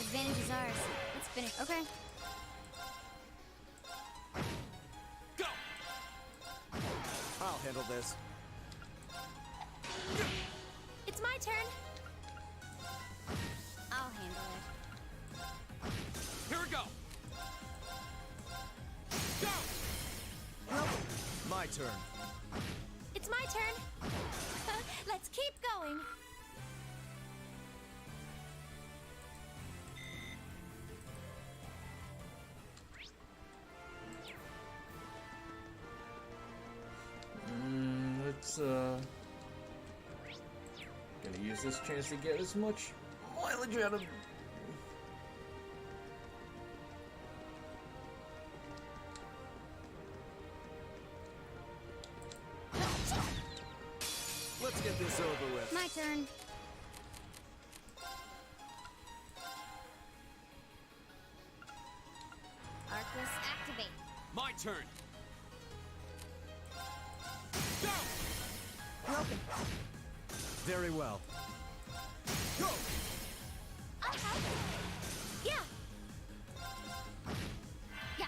Advantage is ours. Let's finish. Okay. Go. I'll handle this. It's my turn. I'll handle it. Here we go. Go. My turn. It's my turn. Let's keep going. Let's, gonna use this chance to get as much mileage out of... Let's get this over with. My turn. Arcus, activate. My turn. Go. Broken. Very well. Go! I'll help. Yeah. Yeah.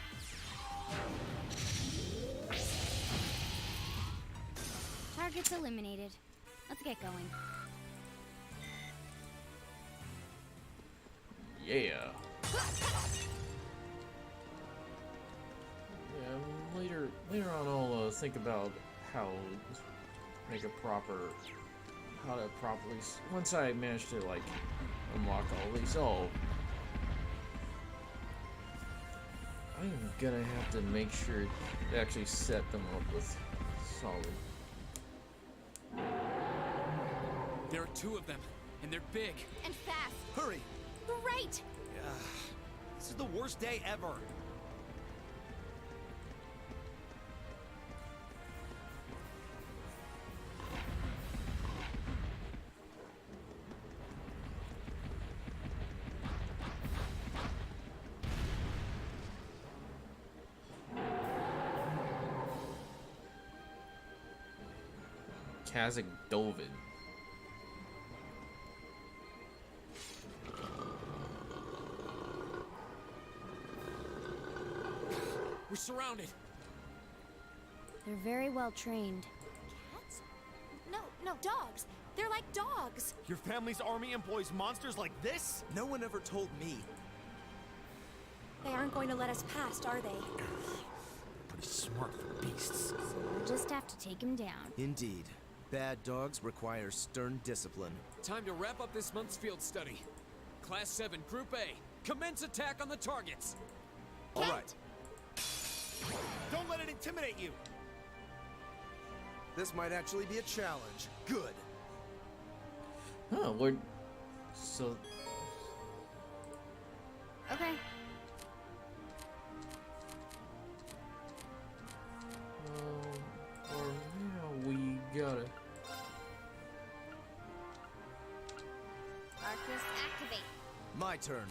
Target's eliminated. Let's get going. Yeah. Yeah, later on I'll think about how to make a proper, how to properly, once I manage to like unlock all these, I'm gonna have to make sure to actually set them up with solid. There are two of them, and they're big. And fast. Hurry! Great. This is the worst day ever. Kazakh Dovid. We're surrounded. They're very well trained. Cats? No, dogs. They're like dogs. Your family's army employs monsters like this? No one ever told me. They aren't going to let us past, are they? Pretty smart for beasts. We'll just have to take him down. Indeed. Bad dogs require stern discipline. Time to wrap up this month's field study. Class 7, Group A. Commence attack on the targets. All right. Don't let it intimidate you! This might actually be a challenge. Good. Oh, we're so. Okay. Or yeah, we gotta. Arcus, activate. My turn.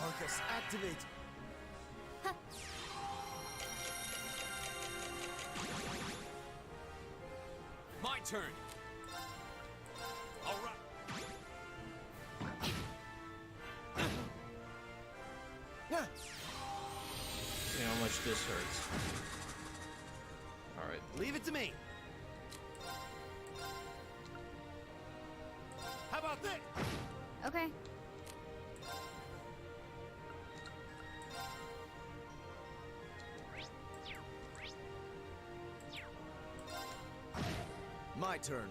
Arcus, activate. My turn. All right. Yeah. See how much this hurts. Alright. Leave it to me. How about this? Okay. My turn.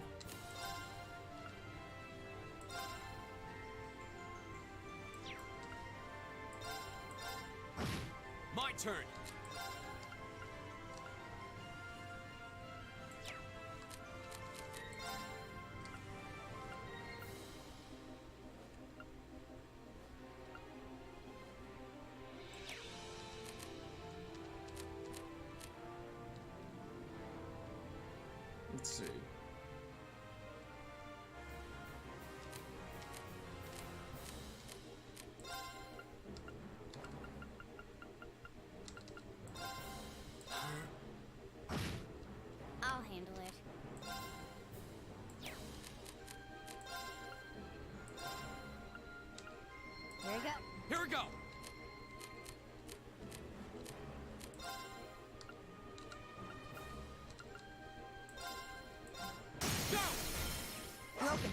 My turn. Let's see. I'll handle it. Here we go. Here we go. Go! Broken.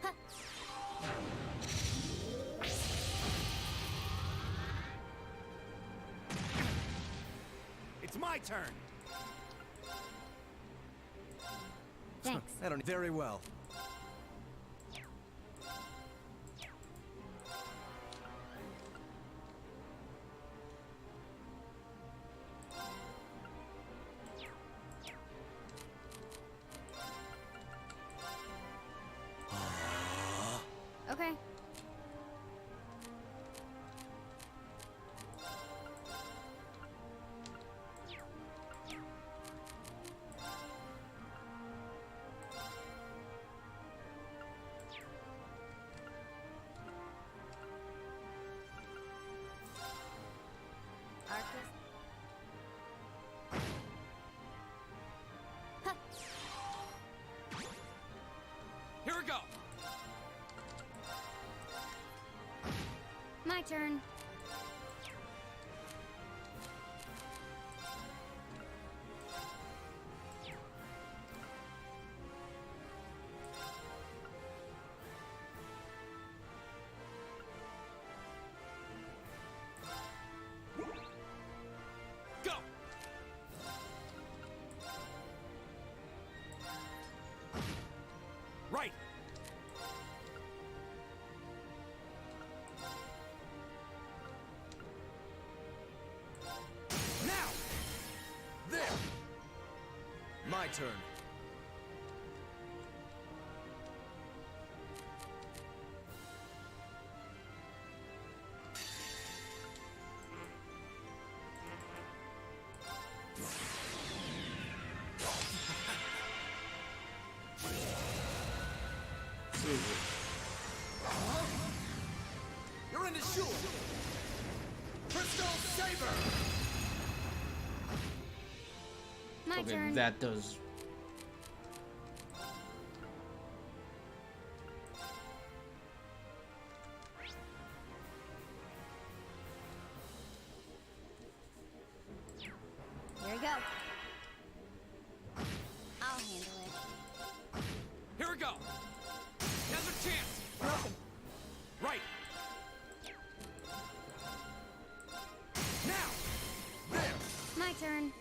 Huh. It's my turn. Thanks. I don't very well. Okay. Arcus. Huh. Here we go. My turn. Go! Right. Now! There! My turn. My Okay, turn. that does. Here we go. I'll handle it. Here we go. Now's our chance. Broken. Right. Now. There. My turn.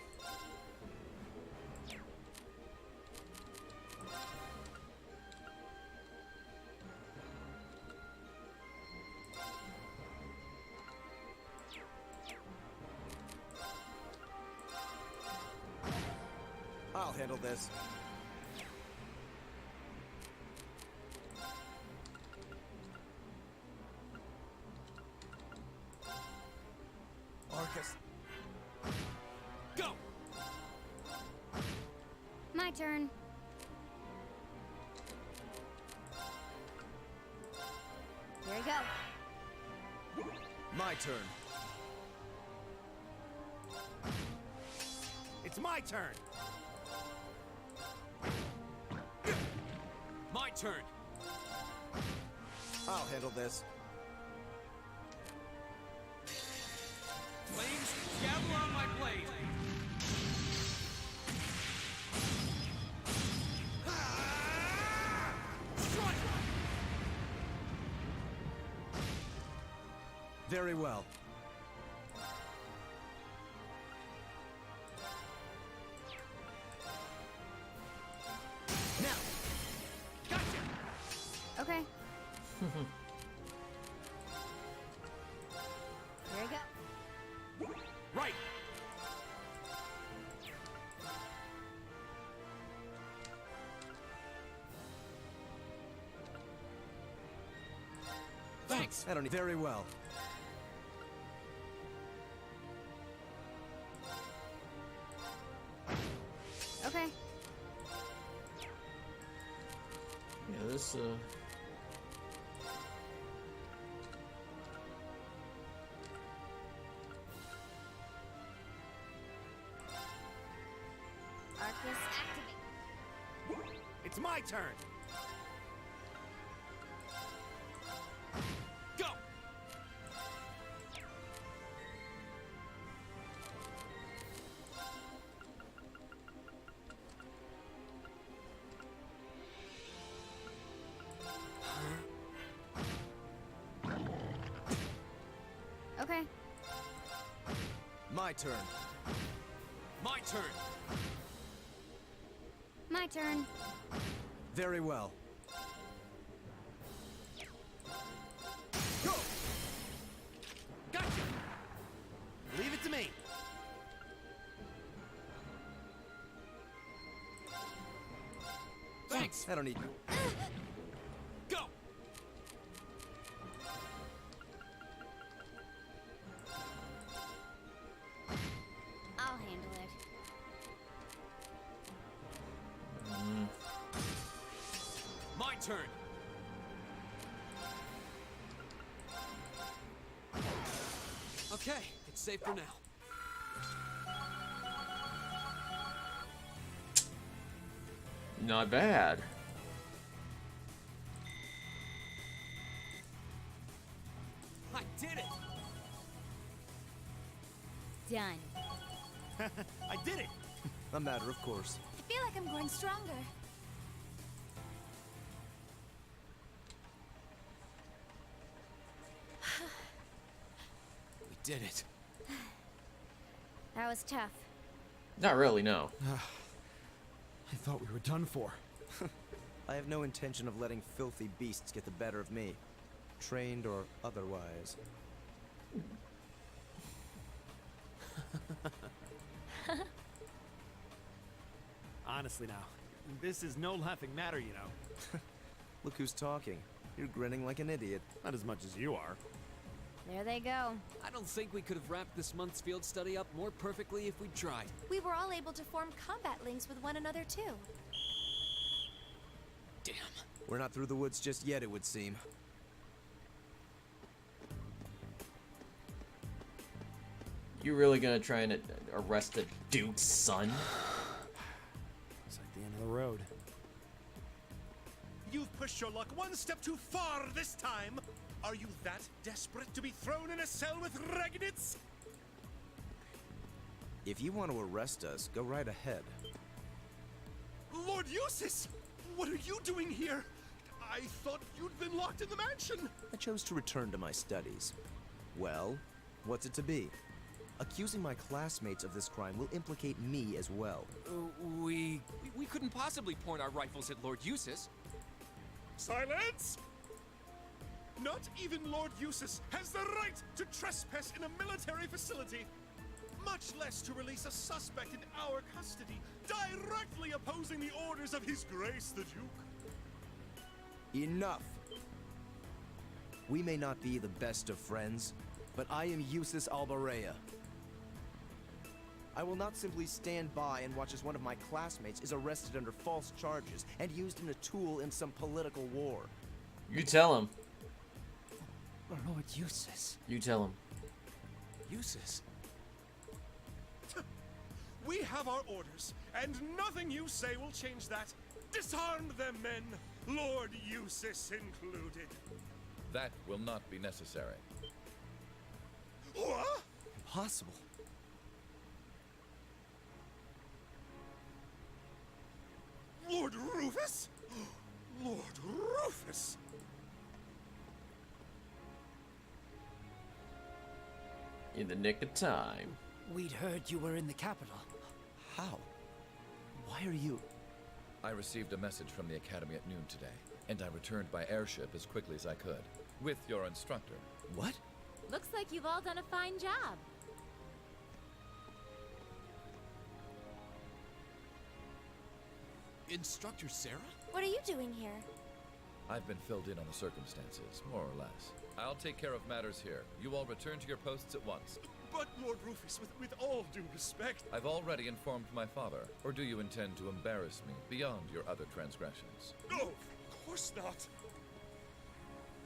I'll handle this. Arcus. Go. My turn. Here we go. My turn. It's my turn. My turn. I'll handle this. Flames, gather on my blade. Strike. Very well. Now. Gotcha. Okay. Here we go. Right. Thanks. I don't need very well. Okay. Yeah, this Arcus activate. It's my turn. Go. Okay. My turn. My turn. My turn. Very well. Go. Gotcha. Leave it to me. Thanks. I don't need you. Go. I'll handle it. My turn. Okay, it's safe for now. not bad. I did it. Done. I did it. A matter of course. I feel like I'm growing stronger. We did it. That was tough. Not really, no. I thought we were done for. I have no intention of letting filthy beasts get the better of me. Trained or otherwise. Honestly now, this is no laughing matter, you know. Look who's talking. You're grinning like an idiot. Not as much as you are. There they go. I don't think we could have wrapped this month's field study up more perfectly if we tried. We were all able to form combat links with one another, too. Damn. We're not through the woods just yet, it would seem. You really gonna try and arrest the dude's son? It's like the end of the road. You've pushed your luck one step too far this time. Are you that desperate to be thrown in a cell with Regnitz? If you want to arrest us, go right ahead. Lord Eustace! What are you doing here? I thought you'd been locked in the mansion. I chose to return to my studies. Well, what's it to be? Accusing my classmates of this crime will implicate me as well. We couldn't possibly point our rifles at Lord Eustace. Silence! Not even Lord Eustace has the right to trespass in a military facility, much less to release a suspect in our custody, directly opposing the orders of His Grace the Duke. Enough! We may not be the best of friends, but I am Eustace Albarea. I will not simply stand by and watch as one of my classmates is arrested under false charges and used as a tool in some political war. You tell him. Lord Eustace. You tell him. Eustace. We have our orders, and nothing you say will change that. Disarm them, men, Lord Eustace included. That will not be necessary. What? Impossible. Lord Rufus? Lord Rufus! In the nick of time. We'd heard you were in the capital. How? Why are you... I received a message from the Academy at noon today, and I returned by airship as quickly as I could, with your instructor. What? Looks like you've all done a fine job. Instructor Sarah? What are you doing here? I've been filled in on the circumstances, more or less. I'll take care of matters here. You all return to your posts at once. But, Lord Rufus, with all due respect... I've already informed my father. Or do you intend to embarrass me beyond your other transgressions? No, of course not.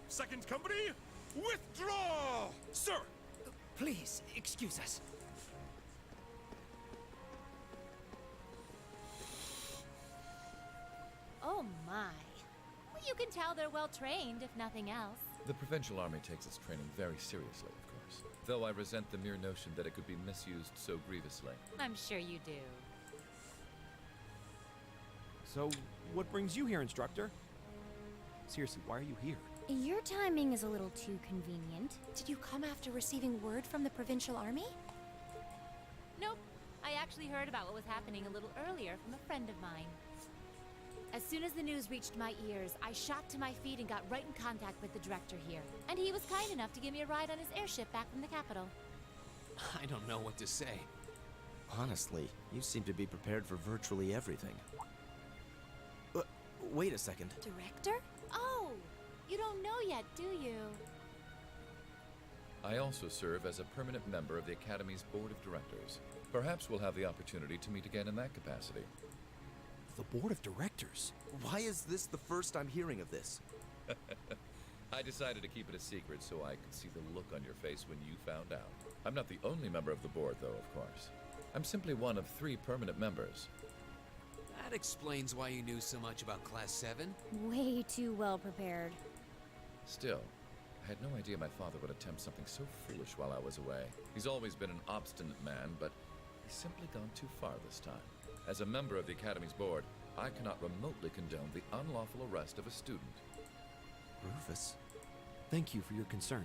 Second company, withdraw! Sir! Please, excuse us. Oh my. Well, you can tell they're well trained, if nothing else. The Provincial Army takes its training very seriously, of course. Though I resent the mere notion that it could be misused so grievously. I'm sure you do. So, what brings you here, instructor? Seriously, why are you here? Your timing is a little too convenient. Did you come after receiving word from the Provincial Army? Nope. I actually heard about what was happening a little earlier from a friend of mine. As soon as the news reached my ears, I shot to my feet and got right in contact with the director here. And he was kind enough to give me a ride on his airship back from the capital. I don't know what to say. Honestly, you seem to be prepared for virtually everything. Wait a second. Director? Oh, you don't know yet, do you? I also serve as a permanent member of the Academy's Board of Directors. Perhaps we'll have the opportunity to meet again in that capacity. The board of directors? Why is this the first I'm hearing of this? I decided to keep it a secret so I could see the look on your face when you found out. I'm not the only member of the board, though, of course. I'm simply one of 3 permanent members. That explains why you knew so much about Class 7. Way too well prepared. Still, I had no idea my father would attempt something so foolish while I was away. He's always been an obstinate man, but he's simply gone too far this time. As a member of the Academy's board, I cannot remotely condone the unlawful arrest of a student. Rufus? Thank you for your concern.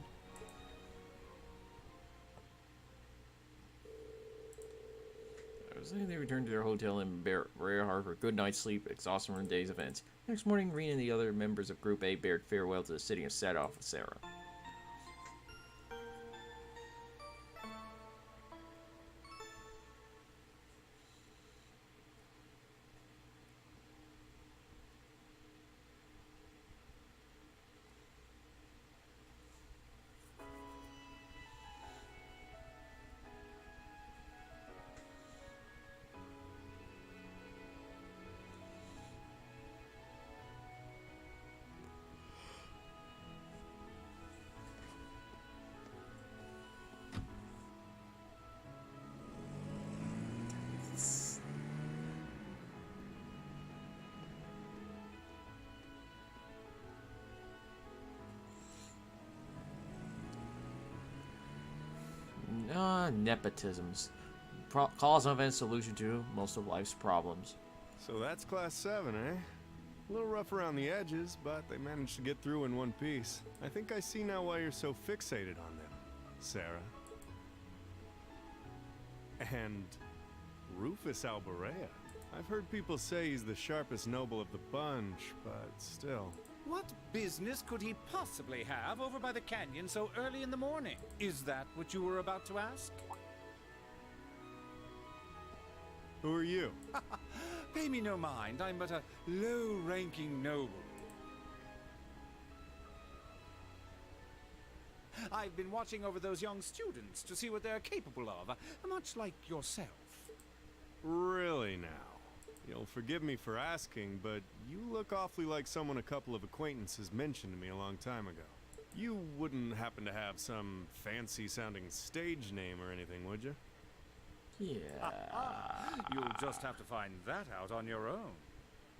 They returned to their hotel in Bareahard for a good night's sleep, exhausted from the day's events. Next morning, Reen and the other members of Group A bade farewell to the city and set off with Sarah. Nepotisms. Cause and event solution to most of life's problems. So that's Class 7, eh? A little rough around the edges, but they managed to get through in one piece. I think I see now why you're so fixated on them, Sarah. And Rufus Alberea. I've heard people say he's the sharpest noble of the bunch, but still. What business could he possibly have over by the canyon so early in the morning? Is that what you were about to ask? Who are you? Pay me no mind, I'm but a low-ranking noble. I've been watching over those young students to see what they're capable of, much like yourself. Really now? You'll forgive me for asking, but you look awfully like someone a couple of acquaintances mentioned to me a long time ago. You wouldn't happen to have some fancy-sounding stage name or anything, would you? Yeah. You'll just have to find that out on your own.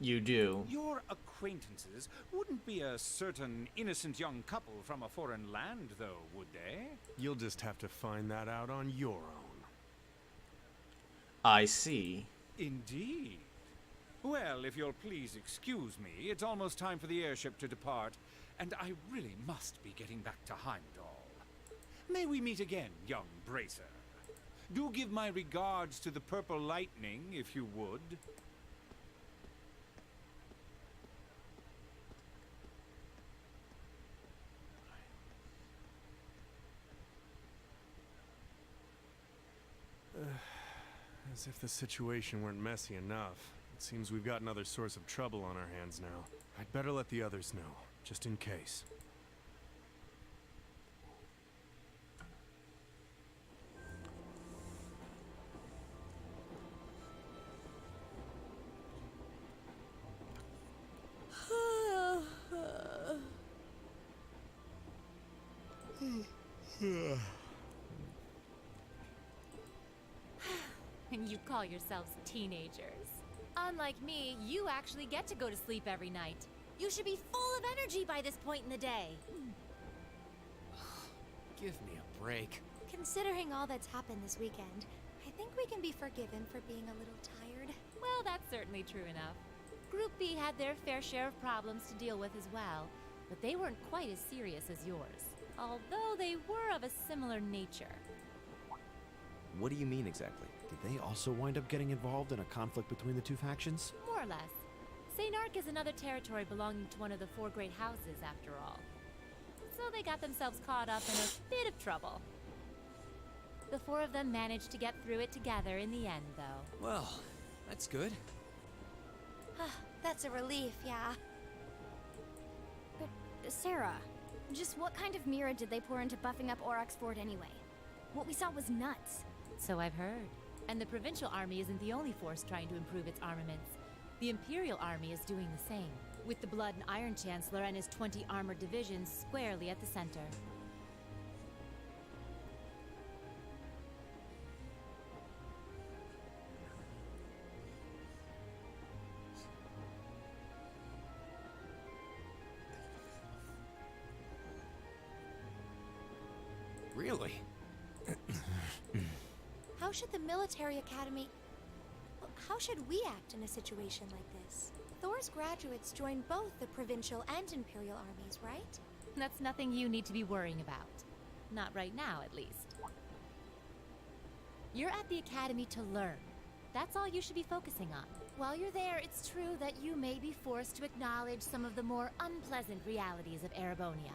You do. Your acquaintances wouldn't be a certain innocent young couple from a foreign land, though, would they? You'll just have to find that out on your own. I see. Indeed. Well, if you'll please excuse me, it's almost time for the airship to depart, and I really must be getting back to Heimdall. May we meet again, young Bracer. Do give my regards to the Purple Lightning, if you would. As if the situation weren't messy enough. It seems we've got another source of trouble on our hands now. I'd better let the others know, just in case. And you call yourselves teenagers. Unlike me, you actually get to go to sleep every night. You should be full of energy by this point in the day. Give me a break. Considering all that's happened this weekend, I think we can be forgiven for being a little tired. Well, that's certainly true enough. Group B had their fair share of problems to deal with as well, but they weren't quite as serious as yours, although they were of a similar nature. What do you mean exactly? Did they also wind up getting involved in a conflict between the two factions? More or less. St. Ark is another territory belonging to one of the four great houses, after all. So they got themselves caught up in a bit of trouble. The four of them managed to get through it together in the end, though. Well, that's good. That's a relief, yeah. But, Sarah, just what kind of mirror did they pour into buffing up Aurochs Fort anyway? What we saw was nuts. So I've heard. And the provincial army isn't the only force trying to improve its armaments. The Imperial Army is doing the same, with the Blood and Iron Chancellor and his 20 armored divisions squarely at the center. Really? How should the military academy... How should we act in a situation like this? Thor's graduates join both the provincial and imperial armies, right? That's nothing you need to be worrying about. Not right now, at least. You're at the academy to learn. That's all you should be focusing on. While you're there, it's true that you may be forced to acknowledge some of the more unpleasant realities of Erebonia.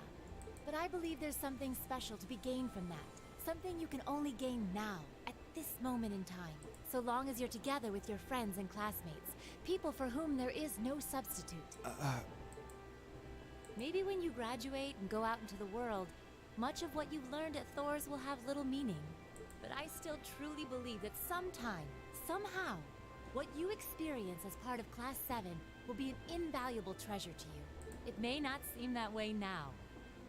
But I believe there's something special to be gained from that. Something you can only gain now, at this moment in time. So long as you're together with your friends and classmates. People for whom there is no substitute. Maybe when you graduate and go out into the world, much of what you've learned at Thor's will have little meaning. But I still truly believe that sometime, somehow, what you experience as part of Class 7 will be an invaluable treasure to you. It may not seem that way now,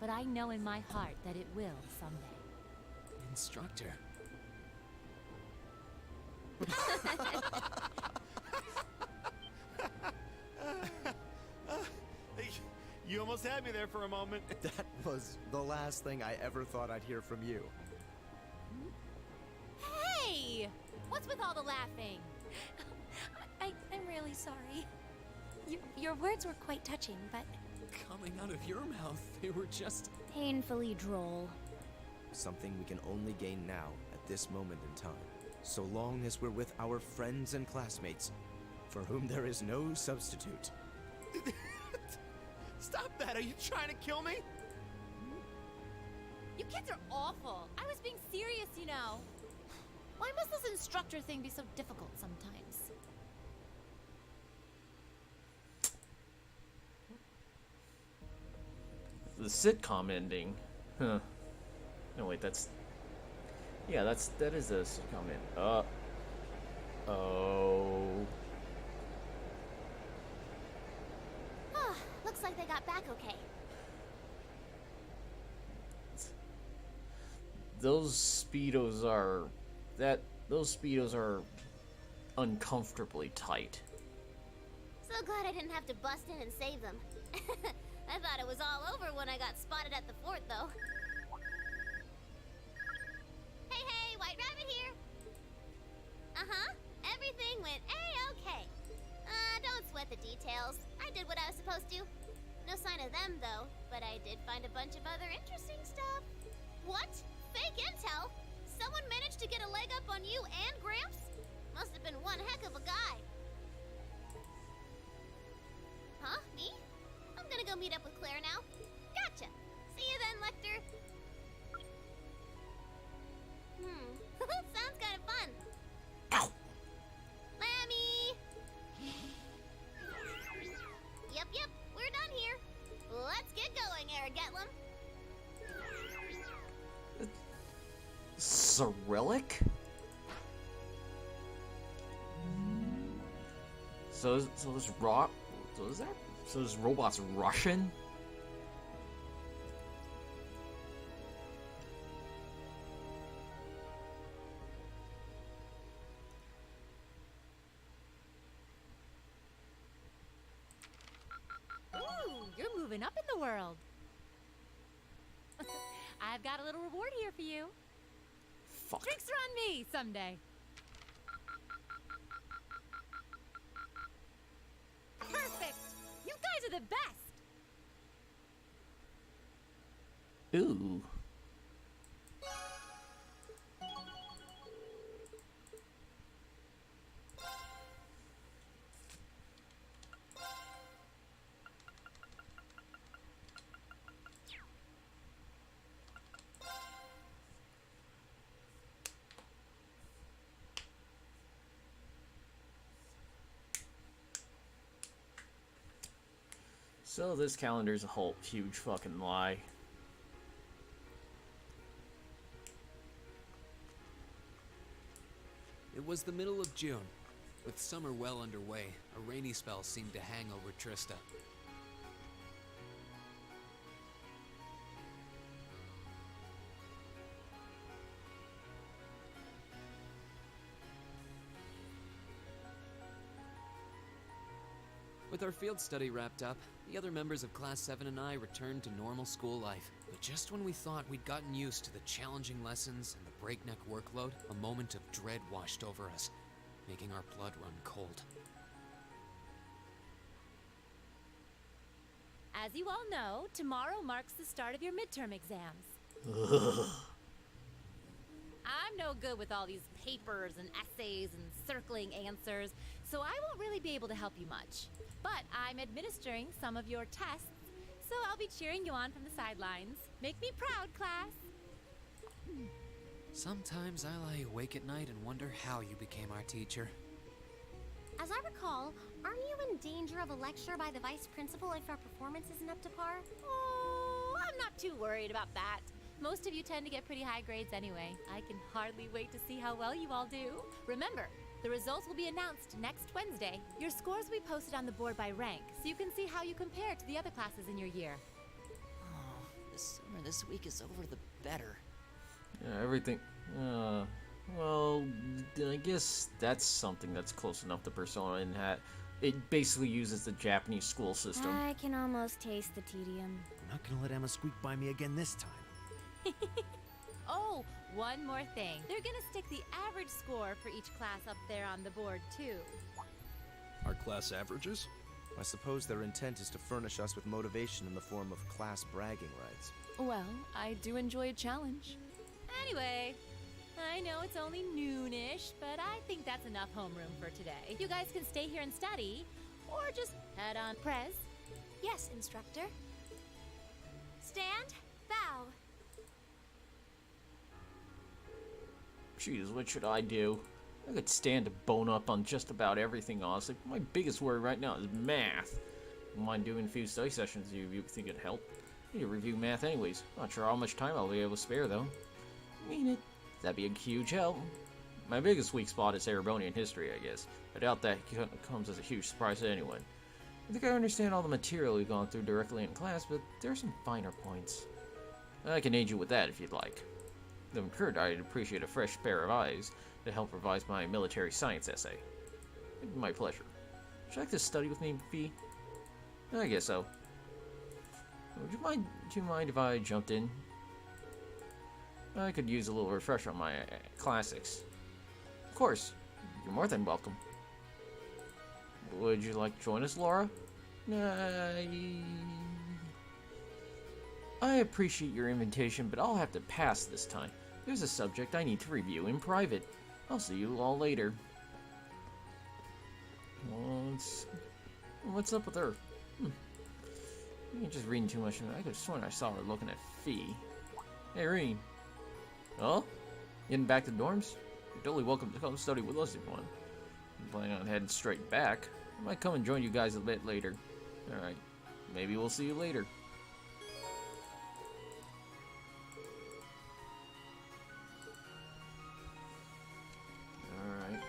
but I know in my heart that it will someday. Instructor. You almost had me there for a moment. That was the last thing I ever thought I'd hear from you. What's with all the laughing? I'm really sorry. Your words were quite touching, but... Coming out of your mouth, they were just... Painfully droll. Something we can only gain now, at this moment in time. So long as we're with our friends and classmates, for whom there is no substitute. Stop that! Are you trying to kill me? You kids are awful. I was being serious, you know. Why must this instructor thing be so difficult sometimes? The sitcom ending. Huh. No, wait, that's... Yeah, that is a sitcom ending. Oh... Looks like they got back okay. Those speedos are... Those speedos are uncomfortably tight. So glad I didn't have to bust in and save them. I thought it was all over when I got spotted at the fort, though. Hey, White Rabbit here. Uh-huh. Everything went A-okay. Don't sweat the details. I did what I was supposed to. No sign of them, though, but I did find a bunch of other interesting stuff. What? Fake intel? Someone managed to get a leg up on you and Gramps? Must have been one heck of a guy. Huh? Me? I'm gonna go meet up with Claire now. Gotcha. See you then, Lecter. Sounds kind of fun. Lammy! Yep, we're done here. Let's get going, Eric Getlum. Cyrillic? So this robot's Russian? Ooh, you're moving up in the world. I've got a little reward here for you. Fuck. Drinks are on me someday. Perfect! You guys are the best! Ooh. So this calendar's a whole huge fucking lie. It was the middle of June. With summer well underway, a rainy spell seemed to hang over Trista. With our field study wrapped up, the other members of Class 7 and I returned to normal school life. But just when we thought we'd gotten used to the challenging lessons and the breakneck workload, a moment of dread washed over us, making our blood run cold. As you all know, tomorrow marks the start of your midterm exams. I'm no good with all these papers and essays and circling answers, so I won't really be able to help you much. But I'm administering some of your tests, so I'll be cheering you on from the sidelines. Make me proud, class! Sometimes I lie awake at night and wonder how you became our teacher. As I recall, aren't you in danger of a lecture by the vice principal if our performance isn't up to par? Oh, I'm not too worried about that. Most of you tend to get pretty high grades anyway. I can hardly wait to see how well you all do. Remember, the results will be announced next Wednesday. Your scores will be posted on the board by rank, so you can see how you compare to the other classes in your year. Oh, the sooner this week is over, the better. Yeah, everything... well, I guess that's something that's close enough to Persona in that it basically uses the Japanese school system. I can almost taste the tedium. I'm not gonna let Emma squeak by me again this time. Oh, one more thing. They're gonna stick the average score for each class up there on the board, too. Our class averages? I suppose their intent is to furnish us with motivation in the form of class bragging rights. Well, I do enjoy a challenge. Anyway, I know it's only noonish, but I think that's enough homeroom for today. You guys can stay here and study, or just head on. Prez? Yes, instructor. Stand, bow. Jeez, what should I do? I could stand to bone up on just about everything, honestly. My biggest worry right now is math. Don't mind doing a few study sessions if you think it'd help. I need to review math anyways. Not sure how much time I'll be able to spare, though. I mean, that'd be a huge help. My biggest weak spot is Erebonian history, I guess. I doubt that comes as a huge surprise to anyone. I think I understand all the material we've gone through directly in class, but there are some finer points. I can aid you with that if you'd like. Though Kurt, I'd appreciate a fresh pair of eyes to help revise my military science essay. It'd be my pleasure. Would you like to study with me, Fee? I guess so. Do you mind if I jumped in? I could use a little refresher on my classics. Of course, you're more than welcome. Would you like to join us, Laura? I appreciate your invitation, but I'll have to pass this time. There's a subject I need to review in private. I'll see you all later. What's up with her? You're just reading too much. I could have sworn I saw her looking at Fee. Hey, Reen. Oh? Getting back to the dorms? You're totally welcome to come study with us if you want. I'm planning on heading straight back. I might come and join you guys a bit later. Alright. Maybe we'll see you later. Alright.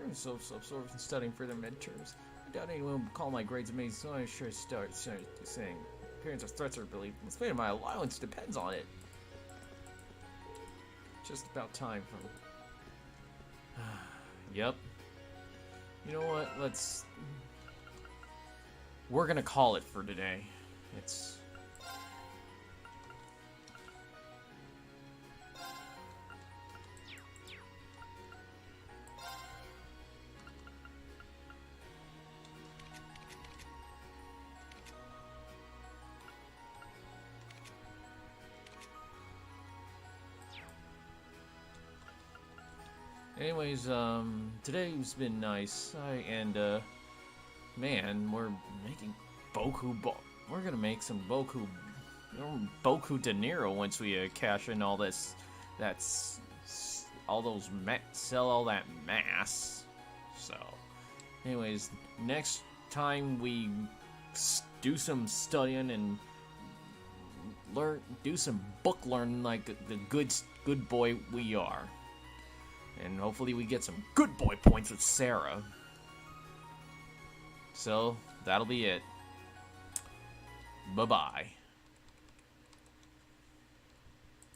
I'm so absorbed in studying for their midterms. I doubt anyone would call my grades amazing, so I should start saying appearance of threats are believed. Let's say my allowance depends on it. Just about time for... Yep. You know what? We're gonna call it for today. It's... Anyways, today's been nice. Man, we're making we're gonna make some Boku dinero once we cash in all this. Sell all that mass. So, anyways, next time we do some studying and do some book learning like the good boy we are. And hopefully we get some good boy points with Sarah. So, that'll be it. Bye-bye.